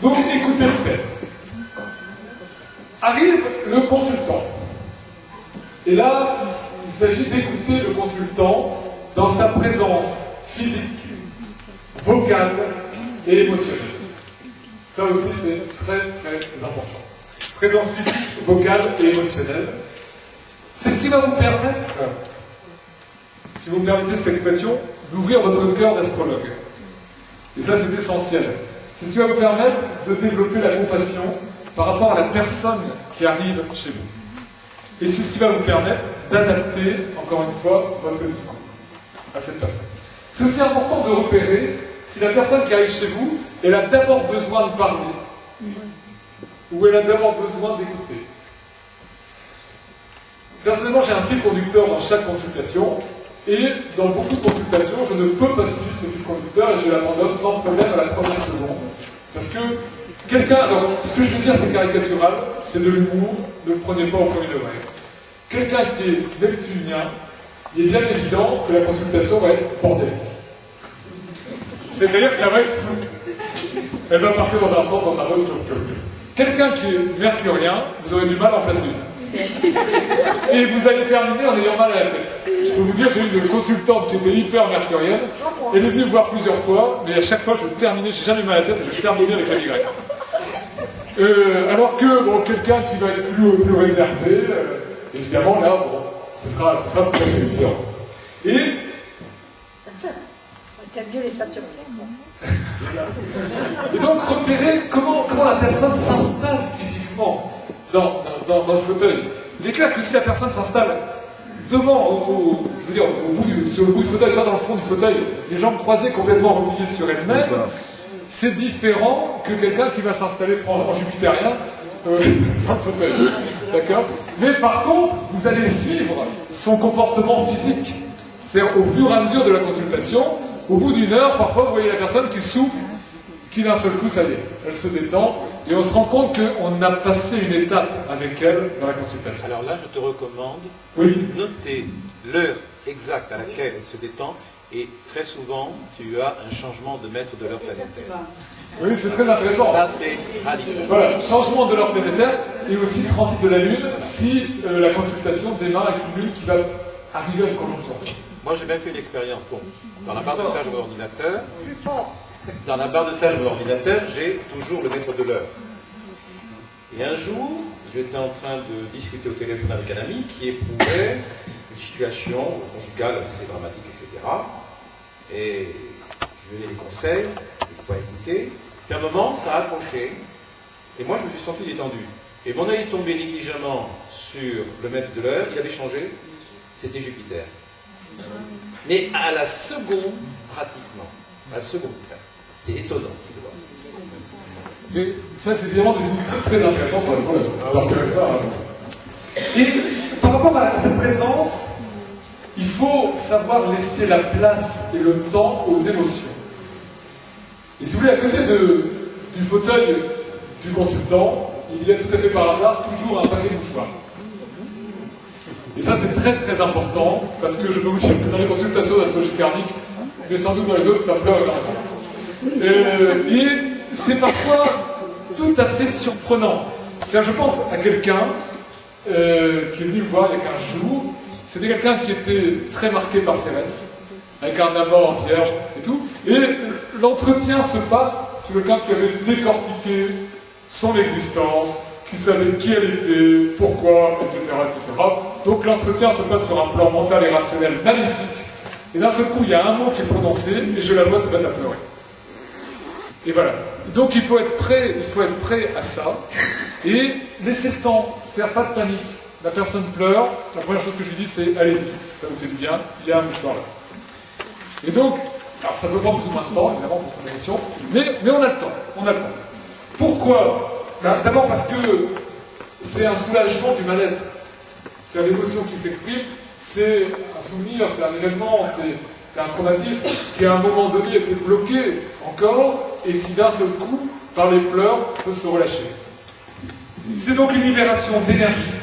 Speaker 2: Donc, écoutez le thème. Arrive le consultant. Et là, il s'agit d'écouter le consultant dans sa présence physique, vocale et émotionnelle. Ça aussi, c'est très très important. Présence physique, vocale et émotionnelle. C'est ce qui va vous permettre, si vous me permettez cette expression, d'ouvrir votre cœur d'astrologue. Et ça, c'est essentiel. C'est ce qui va vous permettre de développer la compassion par rapport à la personne qui arrive chez vous. Et c'est ce qui va vous permettre d'adapter, encore une fois, votre discours à cette personne. C'est aussi important de repérer si la personne qui arrive chez vous, elle a d'abord besoin de parler, ou elle a d'abord besoin d'écouter. Personnellement, j'ai un fil conducteur dans chaque consultation, et dans beaucoup de consultations, je ne peux pas suivre ce fil conducteur et je l'abandonne sans problème à la première seconde. Parce que quelqu'un, alors ce que je veux dire c'est caricatural, c'est de l'humour, ne le prenez pas au premier degré. Quelqu'un qui est neptunien il est bien évident que la consultation va être bordélique. C'est-à-dire que ça va être flou. Elle va partir dans un sens, dans un autre. Quelqu'un qui est mercurien, vous aurez du mal à en placer une. Et vous allez terminer en ayant mal à la tête. Je peux vous dire, j'ai eu une consultante qui était hyper mercurienne. Elle est venue me voir plusieurs fois, mais à chaque fois, je terminais, j'ai jamais eu mal à la tête, mais je terminais avec la migraine. Alors que bon, quelqu'un qui va être plus réservé, évidemment, là, bon, ce sera tout à fait différent. Et
Speaker 3: T'aimes mieux les saturés.
Speaker 2: Et donc repérer comment la personne s'installe physiquement dans le fauteuil. Il est clair que si la personne s'installe devant, je veux dire, sur le bout du fauteuil, pas dans le fond du fauteuil, les jambes croisées complètement repliées sur elle-même, c'est différent que quelqu'un qui va s'installer en jupitérien dans le fauteuil. D'accord? Mais par contre, vous allez suivre son comportement physique. C'est-à-dire au fur et à mesure de la consultation, au bout d'une heure, parfois, vous voyez la personne qui souffle, qui d'un seul coup, ça y est, elle se détend, et on se rend compte qu'on a passé une étape avec elle dans la consultation.
Speaker 4: Alors là, je te recommande
Speaker 2: Oui.
Speaker 4: noter l'heure exacte à laquelle elle se détend, et très souvent, tu as un changement de mètre de l'heure planétaire.
Speaker 2: Oui, c'est très intéressant.
Speaker 4: Ça, c'est radical.
Speaker 2: Voilà, changement de l'heure planétaire, et aussi transit de la Lune, si la consultation démarre avec une Lune qui va arriver à une conjonction.
Speaker 4: Moi, j'ai même fait l'expérience. Bon, dans la barre de tâches de l'ordinateur, j'ai toujours le mètre de l'heure. Et un jour, j'étais en train de discuter au téléphone avec un ami qui éprouvait une situation conjugale assez dramatique, etc. Et je lui ai donné des conseils, je ne pas écouter. Puis à un moment, ça a accroché, et moi, je me suis senti détendu. Et mon œil est tombé négligemment sur le mètre de l'heure, il avait changé, c'était Jupiter. Mais à la seconde, pratiquement. À la seconde. C'est étonnant.
Speaker 2: Et ça, c'est évidemment des outils très intéressants pour avoir ça. Et par rapport à cette présence, il faut savoir laisser la place et le temps aux émotions. Et si vous voulez, à côté du fauteuil du consultant, il y a tout à fait par hasard toujours un paquet de mouchoirs. Et ça, c'est très très important, parce que je peux vous dire que dans les consultations d'astrologie karmique, mais sans doute dans les autres, ça pleure énormément. Et c'est parfois tout à fait surprenant. C'est-à-dire, je pense à quelqu'un qui est venu me voir il y a 15 jours. C'était quelqu'un qui était très marqué par Cérès, avec un amant en vierge et tout. Et l'entretien se passe sur quelqu'un qui avait décortiqué son existence, qui savait qui elle était, pourquoi, etc., etc. Donc l'entretien se passe sur un plan mental et rationnel magnifique. Et d'un seul coup, il y a un mot qui est prononcé, et je la vois se mettre à pleurer. Et voilà. Donc il faut être prêt à ça, et laisser le temps, c'est-à-dire pas de panique. La personne pleure, la première chose que je lui dis, c'est allez-y, ça vous fait du bien, il y a un mouchoir là. Et donc, alors ça peut prendre plus ou moins de temps, évidemment, pour son émission, mais on a le temps, Pourquoi? D'abord parce que c'est un soulagement du mal-être. C'est l'émotion qui s'exprime, c'est un souvenir, c'est un événement, c'est un traumatisme qui à un moment donné était bloqué encore et qui d'un seul coup, par les pleurs, peut se relâcher. C'est donc une libération d'énergie,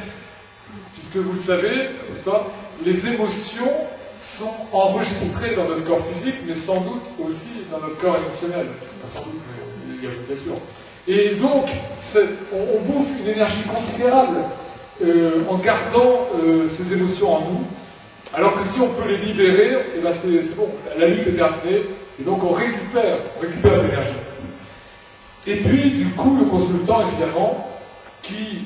Speaker 2: puisque vous le savez, n'est-ce pas, les émotions sont enregistrées dans notre corps physique, mais sans doute aussi dans notre corps émotionnel. Sans doute, bien sûr. Et donc, on bouffe une énergie considérable en gardant ces émotions en nous, alors que si on peut les libérer, eh ben c'est bon, la lutte est terminée, et donc on récupère l'énergie. Et puis, du coup, le consultant, évidemment, qui,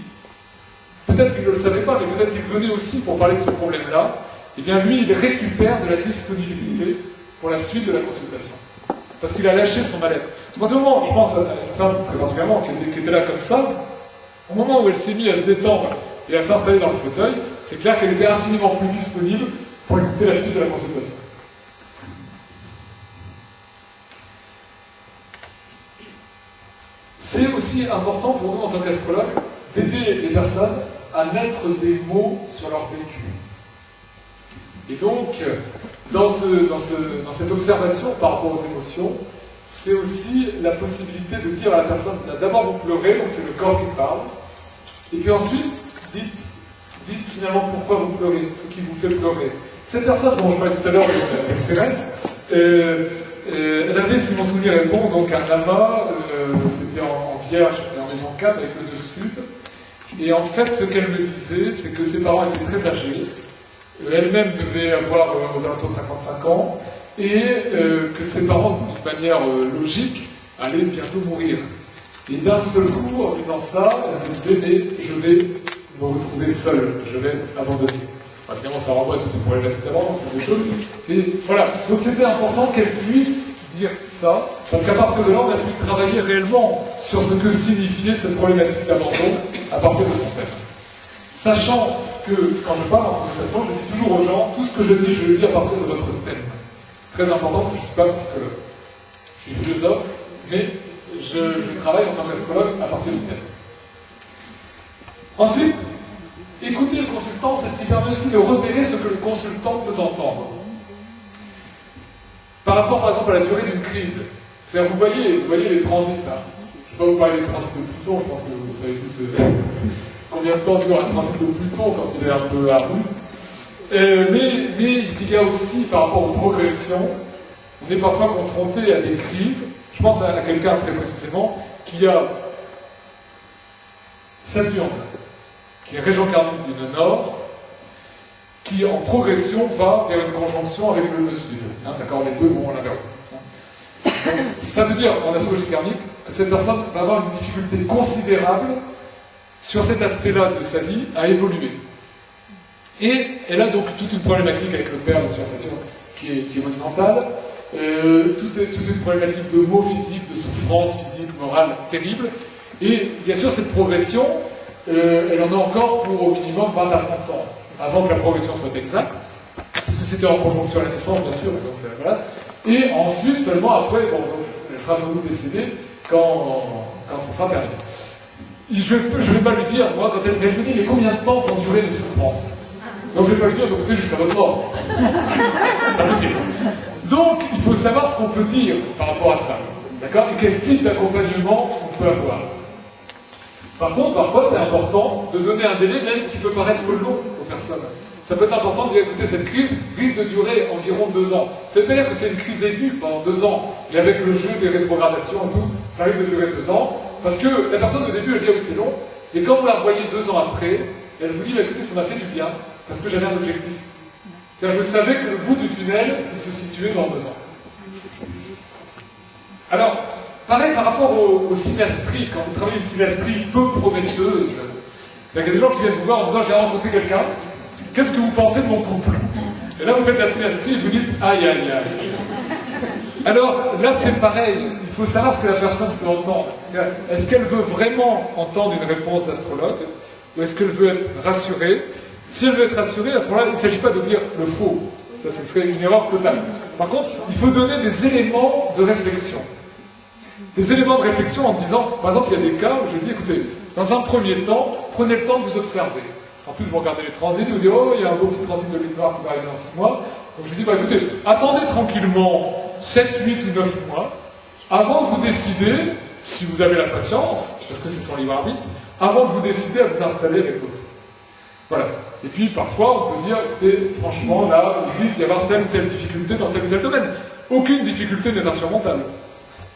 Speaker 2: peut-être qu'il ne le savait pas, mais peut-être qu'il venait aussi pour parler de ce problème-là, eh bien lui, il récupère de la disponibilité pour la suite de la consultation. Parce qu'il a lâché son mal-être. À partir du moment, je pense à une femme très particulièrement qui était là comme ça, au moment où elle s'est mise à se détendre et à s'installer dans le fauteuil, c'est clair qu'elle était infiniment plus disponible pour écouter la suite de la consultation. C'est aussi important pour nous en tant qu'astrologues d'aider les personnes à mettre des mots sur leur vécu. Et donc, dans cette observation par rapport aux émotions, c'est aussi la possibilité de dire à la personne, d'abord vous pleurez, donc c'est le corps qui parle, et puis ensuite, dites finalement pourquoi vous pleurez, ce qui vous fait pleurer. Cette personne dont je parlais tout à l'heure avec Céleste, elle avait, si mon souvenir est bon, donc un amas, c'était en vierge, en maison 4 avec le dessus. Et en fait, ce qu'elle me disait, c'est que ses parents étaient très âgés. Elle-même devait avoir aux alentours de 55 ans. Et que ses parents, d'une manière logique, allaient bientôt mourir. Et d'un seul coup, en disant ça, elle me disait, mais je vais me retrouver seule, je vais être abandonnée. Enfin, évidemment, ça renvoie à toutes les problématiques d'abandon, c'est des choses. Et voilà, donc c'était important qu'elle puisse dire ça, parce qu'à partir de là, on a pu travailler réellement sur ce que signifiait cette problématique d'abandon à partir de son thème. Sachant que, quand je parle en consultation, je dis toujours aux gens, tout ce que je dis, je le dis à partir de votre thème. Très important, parce que je ne suis pas psychologue. Je suis philosophe, mais je travaille en tant qu'astrologue à partir du thème. Ensuite, écouter le consultant, c'est ce qui permet aussi de repérer ce que le consultant peut entendre. Par rapport, par exemple, à la durée d'une crise. C'est-à-dire, vous voyez les transits, là. Je ne vais pas vous parler des transits de Pluton, je pense que vous savez tous combien de temps dure un transit de Pluton quand il est un peu à bout. Mais il y a aussi, par rapport aux progressions, on est parfois confronté à des crises. Je pense à quelqu'un très précisément qui a Saturne, qui est région karmique du Nord, qui en progression va vers une conjonction avec le Sud. Hein, d'accord, les deux vont l'un vers l'autre. Ça veut dire, en astrologie karmique, que cette personne va avoir une difficulté considérable sur cet aspect-là de sa vie à évoluer. Et elle a donc toute une problématique avec le père sur Saturne qui est monumentale, toute une problématique de maux physiques, de souffrances physiques, morales terribles. Et bien sûr, cette progression, elle en a encore pour au minimum 20 à 30 ans, avant que la progression soit exacte, parce que c'était en conjonction à la naissance, bien sûr, donc voilà. Et ensuite, seulement après, bon, donc, elle sera sans doute décédée quand ce sera terminé. Je ne vais pas lui dire, moi, quand elle me dit, mais combien de temps vont durer les souffrances? Donc je ne vais pas lui dire, donc écoutez, jusqu'à votre mort. C'est impossible. Donc, il faut savoir ce qu'on peut dire par rapport à ça. D'accord? Et quel type d'accompagnement on peut avoir. Par contre, parfois, c'est important de donner un délai, même qui peut paraître long aux personnes. Ça peut être important de dire, écoutez, cette crise risque de durer environ 2 ans. C'est pas dire que c'est une crise aiguë pendant 2 ans, et avec le jeu des rétrogradations et tout, ça risque de durer 2 ans, parce que la personne au début, elle dit, oui, c'est long, et quand vous la revoyez 2 ans après, elle vous dit, bah, écoutez, ça m'a fait du bien, parce que j'avais un objectif. C'est-à-dire, je savais que le bout du tunnel, il se situait dans 2 ans. Alors, pareil par rapport aux synastries, quand vous travaillez une synastrie peu prometteuse, c'est-à-dire qu'il y a des gens qui viennent vous voir en disant, j'ai rencontré quelqu'un, qu'est-ce que vous pensez de mon couple? Et là, vous faites la synastrie et vous dites, aïe, aïe, aïe. Alors, là, c'est pareil, il faut savoir ce que la personne peut entendre. Est-ce qu'elle veut vraiment entendre une réponse d'astrologue, ou est-ce qu'elle veut être rassurée? Si elle veut être rassurée, à ce moment-là, il ne s'agit pas de dire le faux. Ça, ce serait une erreur totale. Par contre, il faut donner des éléments de réflexion. Des éléments de réflexion en disant, par exemple, il y a des cas où je dis, écoutez, dans un premier temps, prenez le temps de vous observer. En plus, vous regardez les transits, vous dites, oh, il y a un beau petit transit de lune noire qui va arriver dans 6 mois. Donc je dis, bah écoutez, attendez tranquillement 7, 8 ou 9 mois, avant de vous décider, si vous avez la patience, parce que c'est son libre arbitre, avant de vous décider à vous installer avec l'autre. Voilà. Et puis, parfois, on peut dire, écoutez, franchement, là, il risque d'y avoir telle ou telle difficulté dans tel ou tel domaine. Aucune difficulté n'est insurmontable.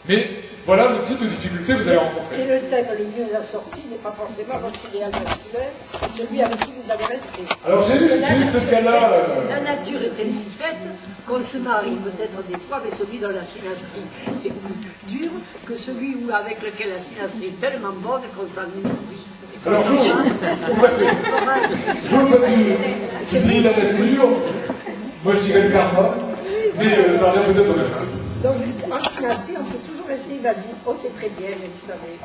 Speaker 2: Mais, voilà le type de difficulté que vous allez rencontrer.
Speaker 3: Et le thème le mieux assorti n'est pas forcément votre idéal masculin, c'est celui avec qui vous avez resté.
Speaker 2: Alors, j'ai eu ce cas-là...
Speaker 3: La nature est ainsi faite qu'on se marie peut-être des fois, mais celui dont la synastrie est plus dure que celui avec lequel la synastrie est tellement bonne qu'on s'ennuie.
Speaker 2: Alors, je dis la nature, moi je dirais le karma, mais ça revient peut-être au même.
Speaker 3: Donc, en synastrie, on peut toujours rester évasif. Oh, c'est très bien, mais vous savez,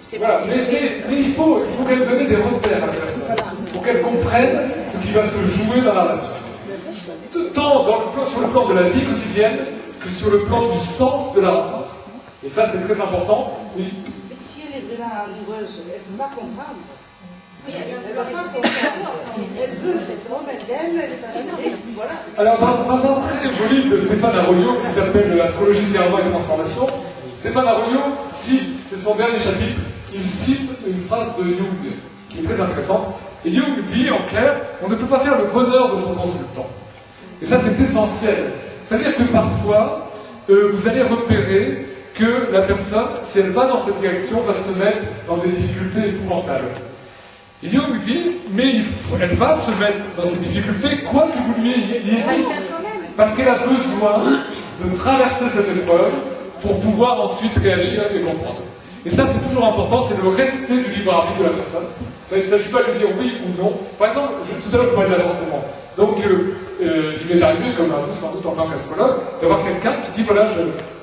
Speaker 3: c'est
Speaker 2: voilà, mais il faut qu'elle donne des repères à la personne, pour qu'elle comprenne ce qui va se jouer dans la relation. Tant sur le plan de la vie quotidienne que sur le plan du sens de la rencontre. Et ça, c'est très important. Oui.
Speaker 10: Si elle est vraiment amoureuse, elle ne peut pas comprendre. Oui, elle ne va pas comprendre. Elle veut cet homme, elle aime, et voilà.
Speaker 2: Alors, dans un très joli livre de Stéphane Arroyo qui s'appelle Astrologie, karma et transformation, Stéphane Arroyo cite, c'est son dernier chapitre, il cite une phrase de Jung qui est très intéressante. Et Jung dit en clair, on ne peut pas faire le bonheur de son consultant. Et ça, c'est essentiel. C'est-à-dire que parfois, vous allez repérer que la personne, si elle va dans cette direction, va se mettre dans des difficultés épouvantables. Et Jung dit, mais elle va se mettre dans ces difficultés, quoi que vous lui ayez dit, parce qu'elle a besoin de traverser cette épreuve pour pouvoir ensuite réagir et comprendre. Et ça, c'est toujours important, c'est le respect du libre arbitre de la personne. Il ne s'agit pas de lui dire oui ou non. Par exemple, tout à l'heure, je parlais de l'avortement. Donc, il m'est arrivé, comme à vous sans doute en tant qu'astrologue, d'avoir quelqu'un qui dit, voilà,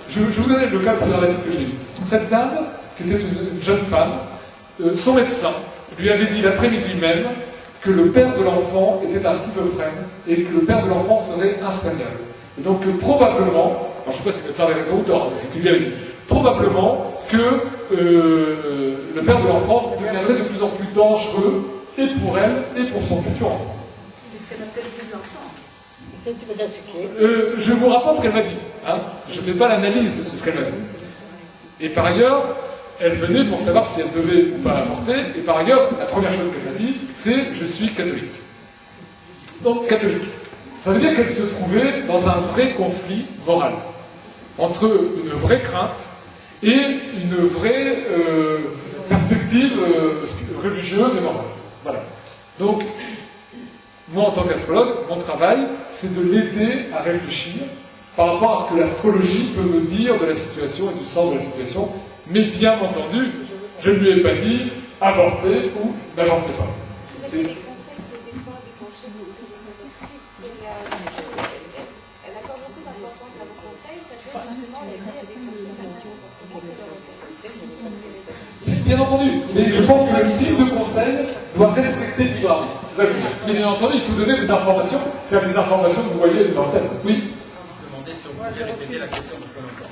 Speaker 2: je vous donner le cas le plus dramatique que j'ai eu. Cette dame, qui était une jeune femme, son médecin lui avait dit l'après-midi même que le père de l'enfant était un schizophrène et que le père de l'enfant serait insoignable. Et donc, probablement, alors je ne sais pas si le médecin avait raison ou tort, c'est ce qu'il lui avait dit, probablement que le père de l'enfant deviendrait de plus en plus dangereux et pour elle et pour son futur enfant.
Speaker 6: C'est ce qu'elle appelle de l'enfant.
Speaker 2: Je vous rapporte ce qu'elle m'a dit. Hein. Je ne fais pas l'analyse de ce qu'elle m'a dit. Et par ailleurs, elle venait pour savoir si elle devait ou pas avorter. Et par ailleurs, la première chose qu'elle m'a dit, c'est « je suis catholique ». Donc, catholique. Ça veut dire qu'elle se trouvait dans un vrai conflit moral, entre une vraie crainte et une vraie perspective religieuse et morale. Voilà. Donc, moi, en tant qu'astrologue, mon travail, c'est de l'aider à réfléchir par rapport à ce que l'astrologie peut me dire de la situation et du sens de la situation. Mais bien entendu, je ne lui ai pas dit avorter ou n'avortez pas. C'est...
Speaker 9: Elle accorde beaucoup d'importance à vos conseils, ça fait justement l'aider à déclencher sa situation.
Speaker 2: Bien entendu, mais je pense que le type de conseil doit respecter le libre arbitre. C'est ça que je veux dire. Mais bien entendu, il faut donner des informations, c'est des informations que vous voyez dans le thème. Oui.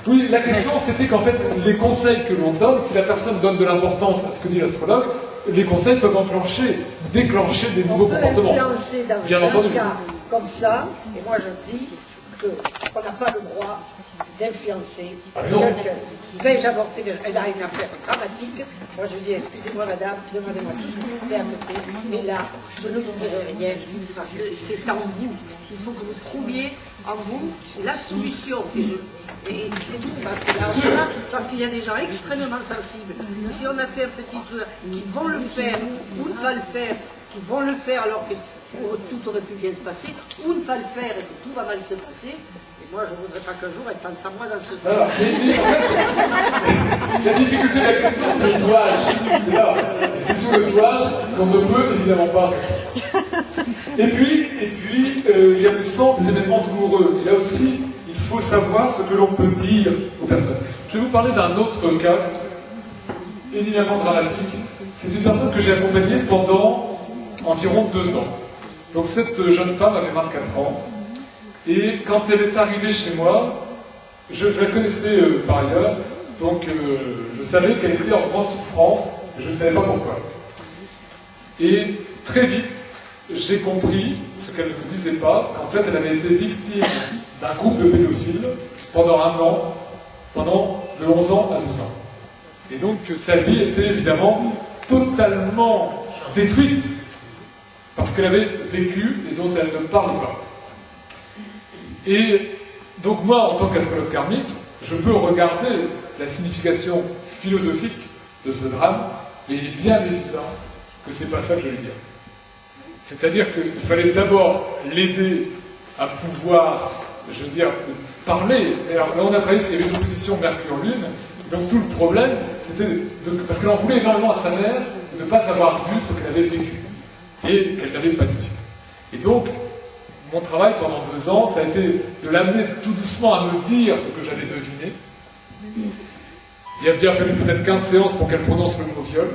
Speaker 2: Oui, la question c'était qu'en fait, les conseils que l'on donne, si la personne donne de l'importance à ce que dit l'astrologue, les conseils peuvent déclencher des nouveaux comportements.
Speaker 3: Influencer dans
Speaker 2: bien entendu.
Speaker 3: Un cas comme ça, et moi je dis qu'on n'a pas le droit d'influencer quelqu'un. Vais-je avorter? Elle a une affaire dramatique. Moi je dis, excusez-moi madame, demandez-moi tout ce que vous permettez, mais là, je ne vous dirai rien, parce que c'est en vous. Il faut que vous trouviez en vous la solution. Et c'est tout, parce qu'il y a des gens extrêmement sensibles. Si on a fait un petit truc, qui vont le faire ou ne pas le faire, qui vont le faire alors que tout aurait pu bien se passer, ou ne pas le faire et que tout va mal se passer. Et moi, je ne voudrais pas qu'un jour elle pense à moi dans ce sens.
Speaker 2: Alors, la difficulté de la question, c'est le douage. C'est là. C'est sur le douage qu'on ne peut évidemment pas. Et puis, il y a le sens des événements douloureux. Et là aussi, il faut savoir ce que l'on peut dire aux personnes. Je vais vous parler d'un autre cas éminemment dramatique. C'est une personne que j'ai accompagnée pendant environ 2 ans. Donc cette jeune femme avait 24 ans. Et quand elle est arrivée chez moi, je la connaissais par ailleurs, donc je savais qu'elle était en grande souffrance, et je ne savais pas pourquoi. Et très vite, j'ai compris, ce qu'elle ne me disait pas, qu'en fait elle avait été victime d'un groupe de pédophiles pendant 1 an, pendant de 11 ans à 12 ans. Et donc sa vie était évidemment totalement détruite, parce qu'elle avait vécu et dont elle ne parle pas. Et donc moi, en tant qu'astrologue karmique, je peux regarder la signification philosophique de ce drame, mais il est bien évident que c'est pas ça que je vais dire. C'est-à-dire qu'il fallait d'abord l'aider à pouvoir, je veux dire, parler. Alors là, on a travaillé, il y avait une opposition Mercure-Lune, donc tout le problème, c'était parce qu'elle en voulait énormément à sa mère de ne pas avoir vu ce qu'elle avait vécu et qu'elle n'avait pas dit. Et donc, mon travail pendant 2 ans, ça a été de l'amener tout doucement à me dire ce que j'avais deviné. Il a bien fallu peut-être 15 séances pour qu'elle prononce le mot viol.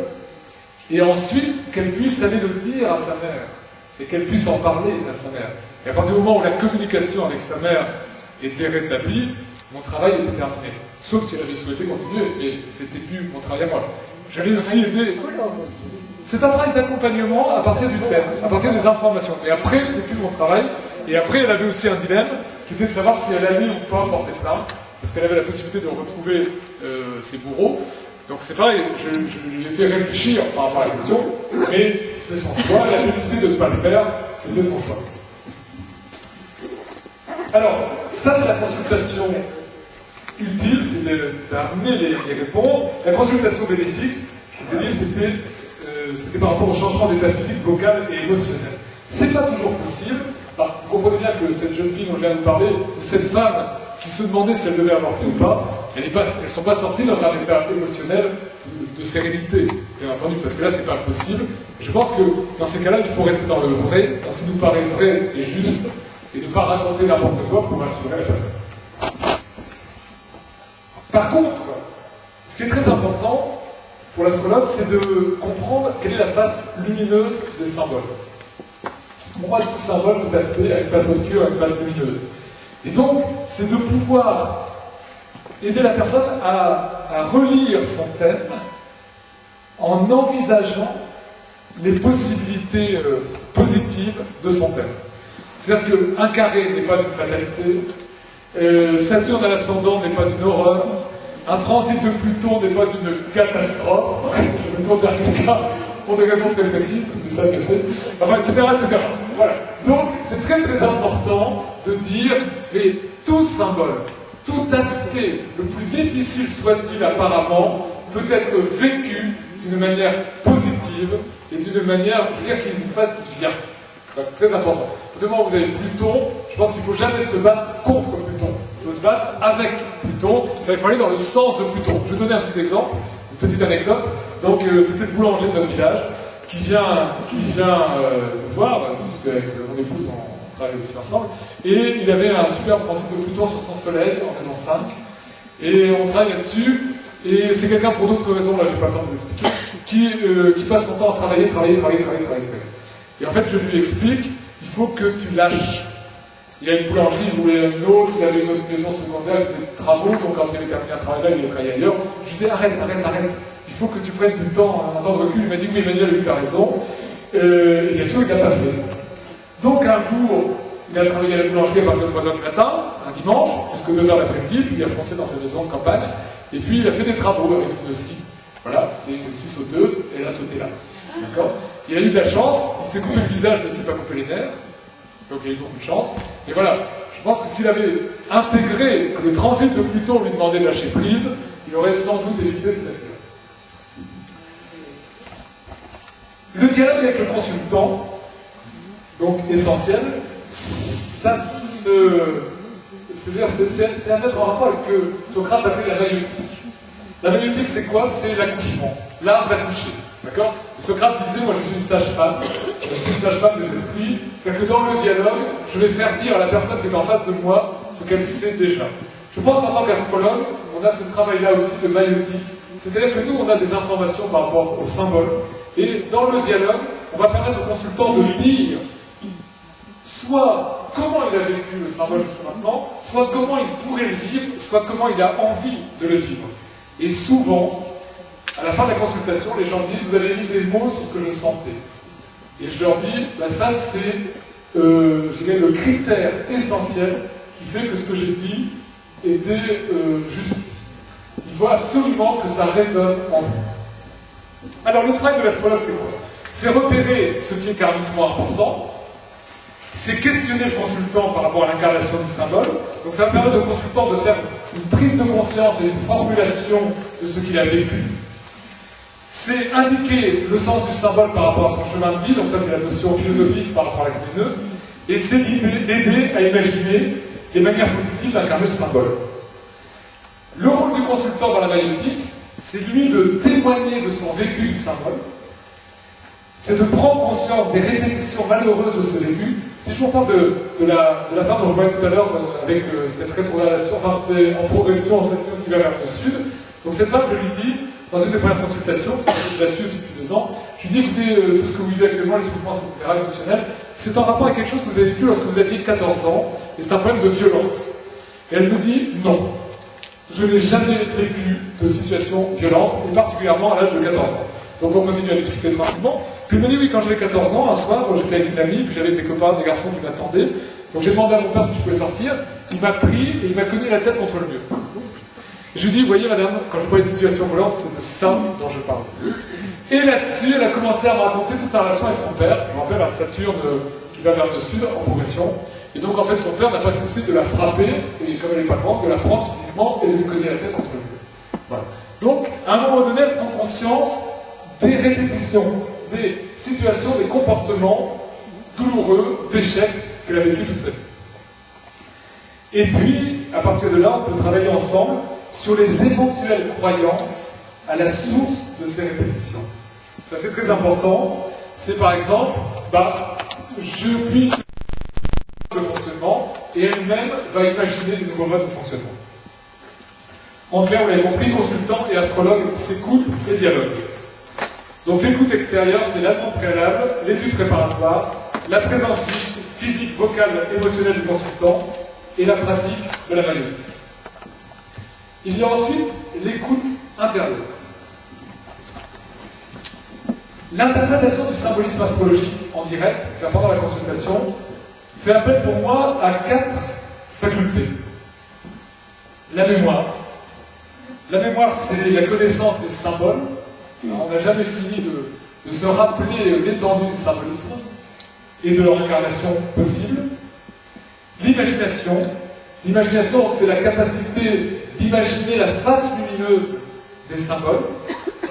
Speaker 2: Et ensuite, qu'elle puisse aller le dire à sa mère. Et qu'elle puisse en parler à sa mère. Et à partir du moment où la communication avec sa mère était rétablie, mon travail était terminé. Sauf si elle avait souhaité continuer, mais c'était plus mon travail à moi. Je l'ai aussi aidé. C'est un travail d'accompagnement à partir du thème, à partir des informations. Et après, c'est plus mon travail. Et après, elle avait aussi un dilemme, c'était de savoir si elle allait ou pas porter plainte, parce qu'elle avait la possibilité de retrouver ses bourreaux. Donc c'est pareil, je lui ai fait réfléchir par rapport à la question, mais c'est son choix, elle a décidé de ne pas le faire, c'était son choix. Alors, ça c'est la consultation utile, c'est d'amener les réponses. La consultation bénéfique, je vous ai dit, c'était par rapport au changement d'état physique, vocal et émotionnel. C'est pas toujours possible. Alors, vous comprenez bien que cette jeune fille dont je viens de parler, ou cette femme qui se demandait si elle devait avorter ou pas, elles ne sont pas sorties dans un état émotionnel de sérénité, bien entendu, parce que là, c'est pas possible. Je pense que dans ces cas-là, il faut rester dans le vrai, dans ce qui nous paraît vrai et juste, et ne pas raconter n'importe quoi pour rassurer la personne. Par contre, ce qui est très important pour l'astrologue, c'est de comprendre quelle est la face lumineuse des symboles. On parle de tout symbole, tout aspect, avec face obscure, avec face lumineuse. Et donc, c'est de pouvoir aider la personne à relire son thème en envisageant les possibilités positives de son thème. C'est-à-dire qu'un carré n'est pas une fatalité, Saturne à l'ascendant n'est pas une horreur, un transit de Pluton n'est pas une catastrophe, je me tourne vers quelqu'un pour des raisons très précises, mais ça je sais, enfin, etc., etc. Voilà. Donc, c'est très très important de dire que tout symbole, tout aspect, le plus difficile soit-il apparemment, peut être vécu d'une manière positive et d'une manière, je veux dire, qui vous fasse du bien. C'est très important. Demain, vous avez Pluton, je pense qu'il ne faut jamais se battre contre Pluton. Il faut se battre avec Pluton, ça il faut aller dans le sens de Pluton. Je vais donner un petit exemple, une petite anecdote. Donc, c'était le boulanger de notre village qui vient voir, parce qu'avec mon épouse, on travaille aussi ensemble, et il avait un super transit de Pluton sur son soleil, en maison 5, et on travaille là-dessus, et c'est quelqu'un pour d'autres raisons, là j'ai pas le temps de vous expliquer, qui passe son temps à travailler. Et en fait, je lui explique, il faut que tu lâches. Il a une boulangerie, il voulait une autre, il avait une autre maison secondaire, il faisait des travaux, donc quand il avait terminé un travail là, il allait travailler ailleurs. Je lui disais, arrête, il faut que tu prennes du temps, un temps de recul. Il m'a dit, oui, Emmanuel, tu as raison. Et bien sûr, il ne l'a pas fait. Donc un jour, il a travaillé à la boulangerie à partir de 3h du matin, un dimanche, jusqu'à 2h l'après-midi, puis il a foncé dans sa maison de campagne, et puis il a fait des travaux avec une scie. Voilà, c'est une scie sauteuse, et elle a sauté là. D'accord ? Il a eu de la chance, il s'est coupé le visage, mais il ne s'est pas coupé les nerfs. Donc il a eu beaucoup de chance. Et voilà, je pense que s'il avait intégré que le transit de Pluton lui demandait de lâcher prise, il aurait sans doute évité cette action. Le dialogue avec le consultant, donc essentiel, ça c'est à mettre en rapport avec ce que Socrate appelait la maïeutique. La maïeutique, c'est quoi? C'est l'accouchement, l'art d'accoucher. D'accord? Socrate disait, moi je suis une sage-femme, des esprits, c'est-à-dire que dans le dialogue, je vais faire dire à la personne qui est en face de moi ce qu'elle sait déjà. Je pense qu'en tant qu'astrologue, on a ce travail-là aussi de maïeutique, c'est-à-dire que nous, on a des informations par rapport aux symboles, et dans le dialogue, on va permettre au consultant de dire soit comment il a vécu le symbole jusqu'à maintenant, soit comment il pourrait le vivre, soit comment il a envie de le vivre. Et souvent, à la fin de la consultation, les gens me disent, vous avez mis des mots sur ce que je sentais. Et je leur dis, bah ça c'est je dirais, le critère essentiel qui fait que ce que j'ai dit était juste. Il faut absolument que ça résonne en vous. Alors le travail de l'astrologue, c'est quoi? C'est repérer ce qui est karmiquement important, c'est questionner le consultant par rapport à l'incarnation du symbole. Donc ça va permettre au consultant de faire une prise de conscience et une formulation de ce qu'il a vécu. C'est indiquer le sens du symbole par rapport à son chemin de vie, donc ça c'est la notion philosophique par rapport à l'axe des nœuds, et c'est l'aider à imaginer les manières positives d'incarner ce symbole. Le rôle du consultant dans la maïeutique, c'est lui de témoigner de son vécu du symbole, c'est de prendre conscience des répétitions malheureuses de ce vécu. Si je vous parle de la femme dont je parlais tout à l'heure, avec cette rétrogradation, enfin c'est en progression, en Saturne qui va vers le sud, donc cette femme, je lui dis, dans une des premières consultations, parce que je la suis aussi depuis 2 ans, je lui dis, écoutez, tout ce que vous vivez actuellement, les souffrances, etc., émotionnelles, c'est en rapport avec quelque chose que vous avez vécu lorsque vous aviez 14 ans, et c'est un problème de violence. Et elle me dit, non, je n'ai jamais vécu de situation violente, et particulièrement à l'âge de 14 ans. Donc on continue à discuter tranquillement. Puis elle me dit, oui, quand j'avais 14 ans, un soir, j'étais avec une amie, puis j'avais des copains, des garçons qui m'attendaient, donc j'ai demandé à mon père si je pouvais sortir, il m'a pris, et il m'a cogné la tête contre le mur. Je lui dis, voyez madame, quand je parlais de situation violente, c'est de ça dont je parle. Et là-dessus, elle a commencé à me raconter toute sa relation avec son père. Mon père a Saturne qui va vers le sud, en progression. Et donc en fait son père n'a pas cessé de la frapper, et comme elle n'est pas grande, de la prendre physiquement et de lui cogner la tête contre le mur. Voilà. Donc à un moment donné, elle prend conscience des répétitions, des situations, des comportements douloureux, d'échecs qu'elle a vécu toute sa vie. Et puis, à partir de là, on peut travailler ensemble sur les éventuelles croyances à la source de ces répétitions. Ça, c'est très important. C'est par exemple, je puis de fonctionnement et elle-même va imaginer des nouveaux modes de fonctionnement. En clair, vous l'avez compris, consultant et astrologue s'écoutent et dialoguent. Donc l'écoute extérieure, c'est l'attente préalable, l'étude préparatoire, la présence physique, vocale, émotionnelle du consultant et la pratique de la maïotique. Il y a ensuite l'écoute intérieure. L'interprétation du symbolisme astrologique en direct, c'est pendant la consultation, fait appel pour moi à 4 facultés. La mémoire. La mémoire, c'est la connaissance des symboles. Alors, on n'a jamais fini de se rappeler l'étendue du symbolisme et de leur incarnation possible. L'imagination. L'imagination, c'est la capacité d'imaginer la face lumineuse des symboles.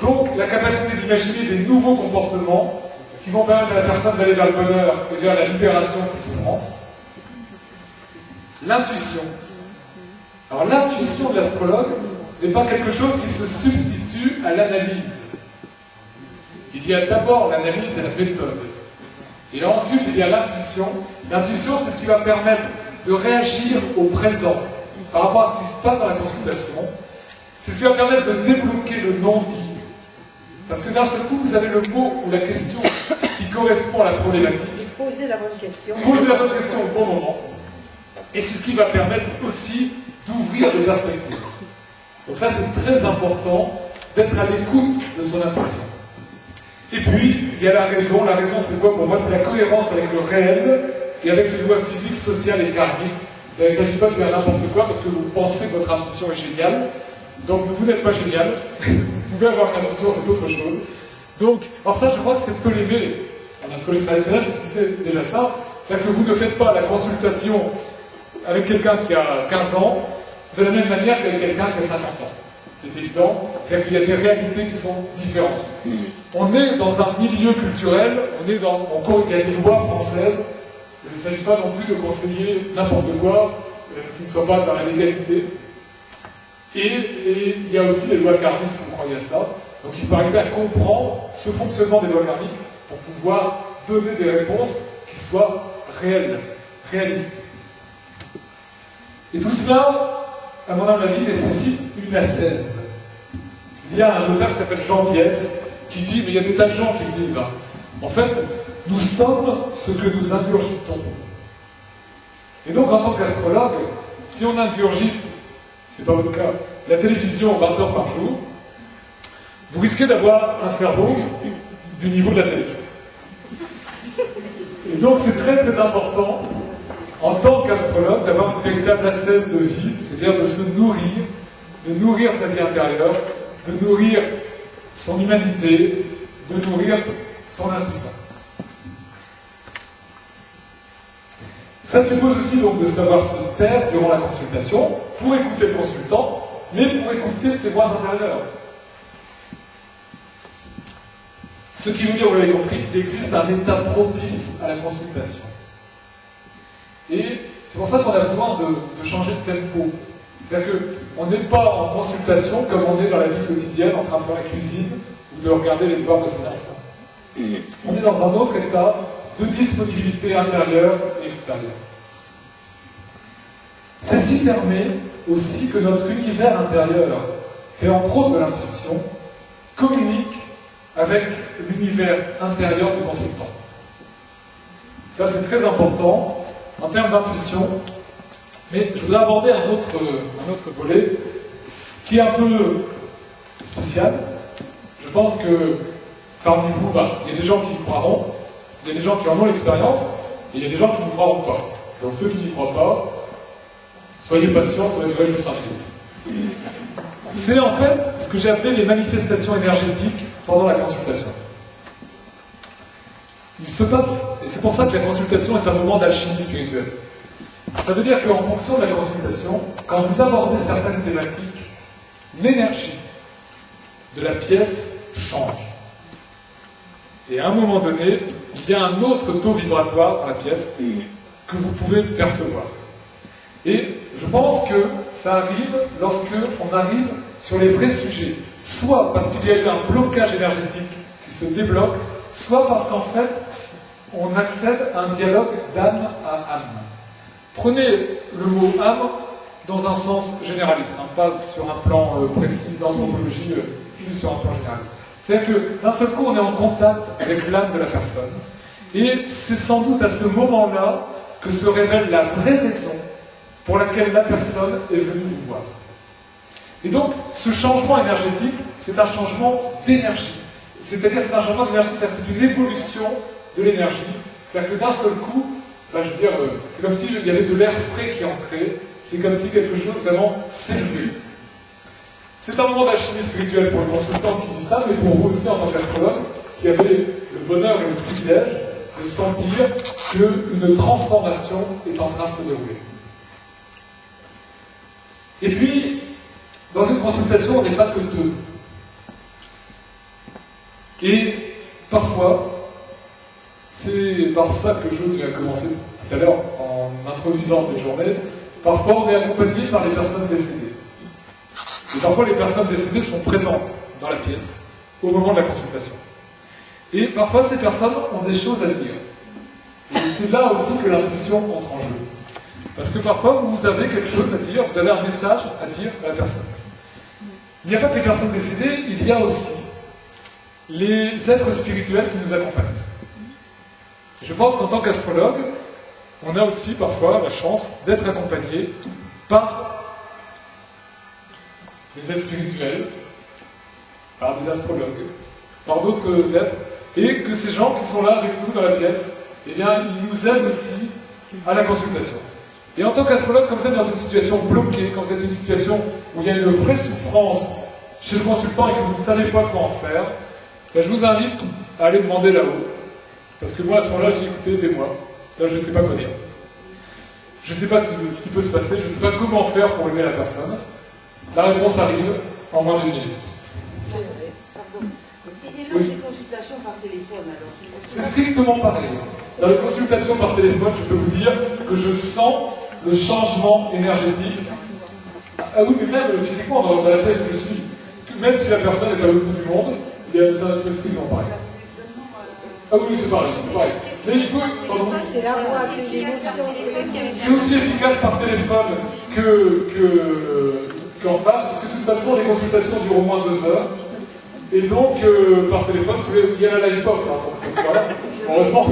Speaker 2: Donc, la capacité d'imaginer des nouveaux comportements qui vont permettre à la personne d'aller vers le bonheur et vers la libération de ses souffrances. L'intuition. Alors, l'intuition de l'astrologue n'est pas quelque chose qui se substitue à l'analyse. Il y a d'abord l'analyse et la méthode. Et ensuite, il y a l'intuition. L'intuition, c'est ce qui va permettre de réagir au présent par rapport à ce qui se passe dans la consultation. C'est ce qui va permettre de débloquer le non-dit. Parce que d'un seul coup, vous avez le mot ou la question qui correspond à la problématique.
Speaker 3: Et poser la bonne question.
Speaker 2: Poser la bonne question au bon moment. Et c'est ce qui va permettre aussi d'ouvrir des perspectives. Donc ça, c'est très important d'être à l'écoute de son intuition. Et puis, il y a la raison. La raison, c'est quoi pour moi? C'est la cohérence avec le réel et avec les lois physiques, sociales et karmiques. Il ne s'agit pas de faire n'importe quoi parce que vous pensez que votre intuition est géniale. Donc, vous n'êtes pas génial. Vous pouvez avoir une intuition, c'est autre chose. Donc, alors ça, je crois que c'est Ptolémée, en astrologie traditionnelle, qui disait déjà ça. C'est-à-dire que vous ne faites pas la consultation avec quelqu'un qui a 15 ans de la même manière qu'avec quelqu'un qui a 50 ans. C'est évident. C'est-à-dire qu'il y a des réalités qui sont différentes. On est dans un milieu culturel, il y a des lois françaises. Il ne s'agit pas non plus de conseiller n'importe quoi qui ne soit pas dans la légalité. Et il y a aussi les lois karmiques, si vous croyez à ça. Donc il faut arriver à comprendre ce fonctionnement des lois karmiques pour pouvoir donner des réponses qui soient réelles, réalistes. Et tout cela, à mon avis, nécessite une ascèse. Il y a un auteur qui s'appelle Jean Biès qui dit, mais il y a des tas de gens qui le disent, en fait, nous sommes ce que nous ingurgitons. Et donc, en tant qu'astrologue, si on ingurgite, c'est pas votre cas, la télévision 20 heures par jour, vous risquez d'avoir un cerveau du niveau de la télévision. Et donc, c'est très très important, en tant qu'astrologue, d'avoir une véritable ascèse de vie, c'est-à-dire de se nourrir, de nourrir sa vie intérieure, de nourrir son humanité, de nourrir son intuition. Ça suppose aussi donc de savoir se taire durant la consultation, pour écouter le consultant, mais pour écouter ses voix intérieures. Ce qui veut dire, vous l'avez compris, qu'il existe un état propice à la consultation. Et c'est pour ça qu'on a besoin de changer de tempo. C'est-à-dire qu'on n'est pas en consultation comme on est dans la vie quotidienne, en train de faire la cuisine ou de regarder les devoirs de ses enfants. On est dans un autre état de disponibilité intérieure et extérieure. C'est ce qui permet aussi que notre univers intérieur, fait entre autres de l'intuition, communique avec l'univers intérieur du consultant. Ça, c'est très important en termes d'intuition. Mais je voudrais aborder un autre volet, qui est un peu spécial. Je pense que parmi vous, il y a des gens qui y croiront, il y a des gens qui en ont l'expérience, et il y a des gens qui n'y croiront pas. Donc ceux qui n'y croient pas, soyez patients, ça va durer juste 5 minutes. C'est en fait ce que j'ai appelé les manifestations énergétiques pendant la consultation. Il se passe, et c'est pour ça que la consultation est un moment d'alchimie spirituelle. Ça veut dire qu'en fonction de la consultation, quand vous abordez certaines thématiques, l'énergie de la pièce change. Et à un moment donné, il y a un autre taux vibratoire dans la pièce que vous pouvez percevoir. Et je pense que ça arrive lorsque on arrive sur les vrais sujets, soit parce qu'il y a eu un blocage énergétique qui se débloque, soit parce qu'en fait, on accède à un dialogue d'âme à âme. Prenez le mot âme dans un sens généraliste, pas sur un plan précis d'anthropologie, juste sur un plan généraliste. C'est-à-dire que d'un seul coup, on est en contact avec l'âme de la personne, et c'est sans doute à ce moment-là que se révèle la vraie raison pour laquelle la personne est venue vous voir. Et donc, ce changement énergétique, c'est un changement d'énergie. C'est-à-dire, c'est un changement d'énergie, c'est une évolution de l'énergie. C'est-à-dire que d'un seul coup, je veux dire, c'est comme s'il y avait de l'air frais qui entrait, c'est comme si quelque chose vraiment s'élevait. C'est un moment d'alchimie spirituelle pour le consultant qui dit ça, mais pour vous aussi en tant qu'astrologue, qui avez le bonheur et le privilège de sentir qu'une transformation est en train de se dérouler. Et puis, dans une consultation, on n'est pas que deux. Et parfois, c'est par ça que je vais commencer tout à l'heure en introduisant cette journée, parfois on est accompagné par les personnes décédées. Et parfois les personnes décédées sont présentes dans la pièce au moment de la consultation. Et parfois ces personnes ont des choses à dire. Et c'est là aussi que l'intuition entre en jeu. Parce que parfois vous avez quelque chose à dire, vous avez un message à dire à la personne. Il n'y a pas que les personnes décédées, il y a aussi les êtres spirituels qui nous accompagnent. Je pense qu'en tant qu'astrologue, on a aussi parfois la chance d'être accompagné par des êtres spirituels, par des astrologues, par d'autres êtres, et que ces gens qui sont là avec nous dans la pièce, eh bien, ils nous aident aussi à la consultation. Et en tant qu'astrologue, quand vous êtes dans une situation bloquée, quand vous êtes dans une situation où il y a une vraie souffrance chez le consultant et que vous ne savez pas quoi en faire, ben, je vous invite à aller demander là-haut. Parce que moi, à ce moment-là, je dis, écoutez, aidez-moi. Là, je ne sais pas quoi dire. Je ne sais pas ce qui peut se passer, je ne sais pas comment faire pour aider la personne. La réponse arrive en moins d'une minute.
Speaker 10: C'est vrai, pardon. Et
Speaker 2: Oui.
Speaker 10: les consultations par téléphone, alors
Speaker 2: C'est strictement pareil. Dans les consultations par téléphone, je peux vous dire que je sens le changement énergétique. Ah oui, mais même physiquement, dans la pièce où je suis, même si la personne est à l'autre bout du monde, c'est strictement pareil. Ah oui, c'est pareil, c'est pareil. Mais il faut... Pardon.
Speaker 3: C'est la voix, c'est l'émotion.
Speaker 2: C'est aussi efficace par téléphone qu'en face, parce que de toute façon, les consultations durent au moins 2 heures. Et donc, par téléphone, il y a la live box, hein, donc c'est voilà. Heureusement.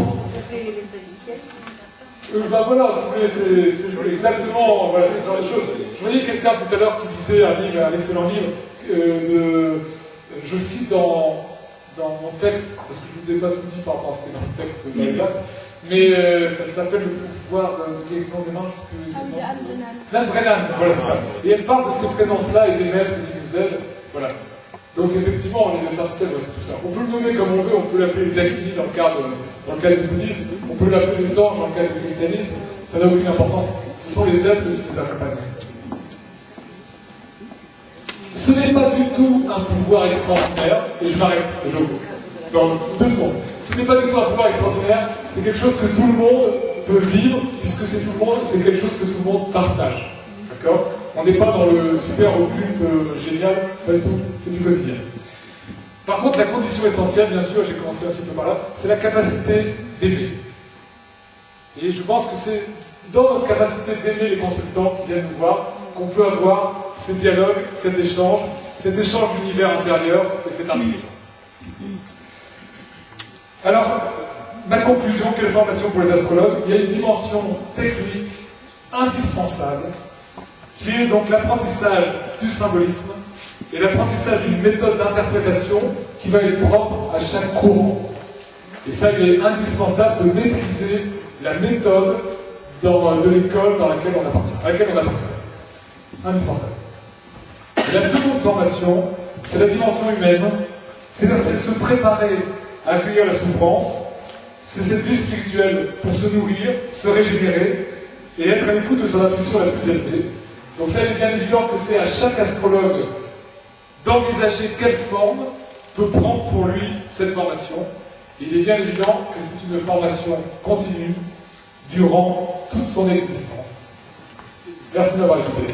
Speaker 2: Ben voilà, c'est exactement voilà, ce genre de choses. Je voyais quelqu'un tout à l'heure qui disait un excellent livre, je le cite dans mon texte, parce que je ne vous ai pas tout dit par rapport à ce qui est dans le texte exact, mais ça s'appelle Le pouvoir de l'élection des mains, je sais plus. Anne Brennan, voilà, c'est ça. Et elle parle de ces présences-là et des maîtres qui nous aident. Voilà. Donc effectivement, les maîtres artificiels, c'est tout ça. On peut le nommer comme on veut, on peut l'appeler les Dakini dans le cadre du bouddhisme, on peut l'appeler les anges dans le cadre du christianisme, ça n'a aucune importance. Ce sont les êtres qui nous accompagnent. Ce n'est pas du tout un pouvoir extraordinaire, et je m'arrête, dans 2 secondes. Ce n'est pas du tout un pouvoir extraordinaire, c'est quelque chose que tout le monde peut vivre, puisque c'est quelque chose que tout le monde partage. D'accord ? On n'est pas dans le super occulte génial, pas du tout, c'est du quotidien. Par contre, la condition essentielle, bien sûr, j'ai commencé un petit peu par là, c'est la capacité d'aimer. Et je pense que c'est dans notre capacité d'aimer les consultants qui viennent nous voir qu'on peut avoir ces dialogues, cet échange d'univers intérieur et cette intuition. Alors, ma conclusion, quelle formation pour les astrologues? Il y a une dimension technique indispensable qui est donc l'apprentissage du symbolisme et l'apprentissage d'une méthode d'interprétation qui va être propre à chaque courant. Et ça, il est indispensable de maîtriser la méthode de l'école à laquelle on appartient. Indispensable. Et la seconde formation, c'est la dimension humaine, c'est se préparer à accueillir la souffrance, c'est cette vie spirituelle pour se nourrir, se régénérer et être à l'écoute de son intuition la plus élevée. Donc ça, il est bien évident que c'est à chaque astrologue d'envisager quelle forme peut prendre pour lui cette formation. Et il est bien évident que c'est une formation continue durant toute son existence. Merci d'avoir écouté.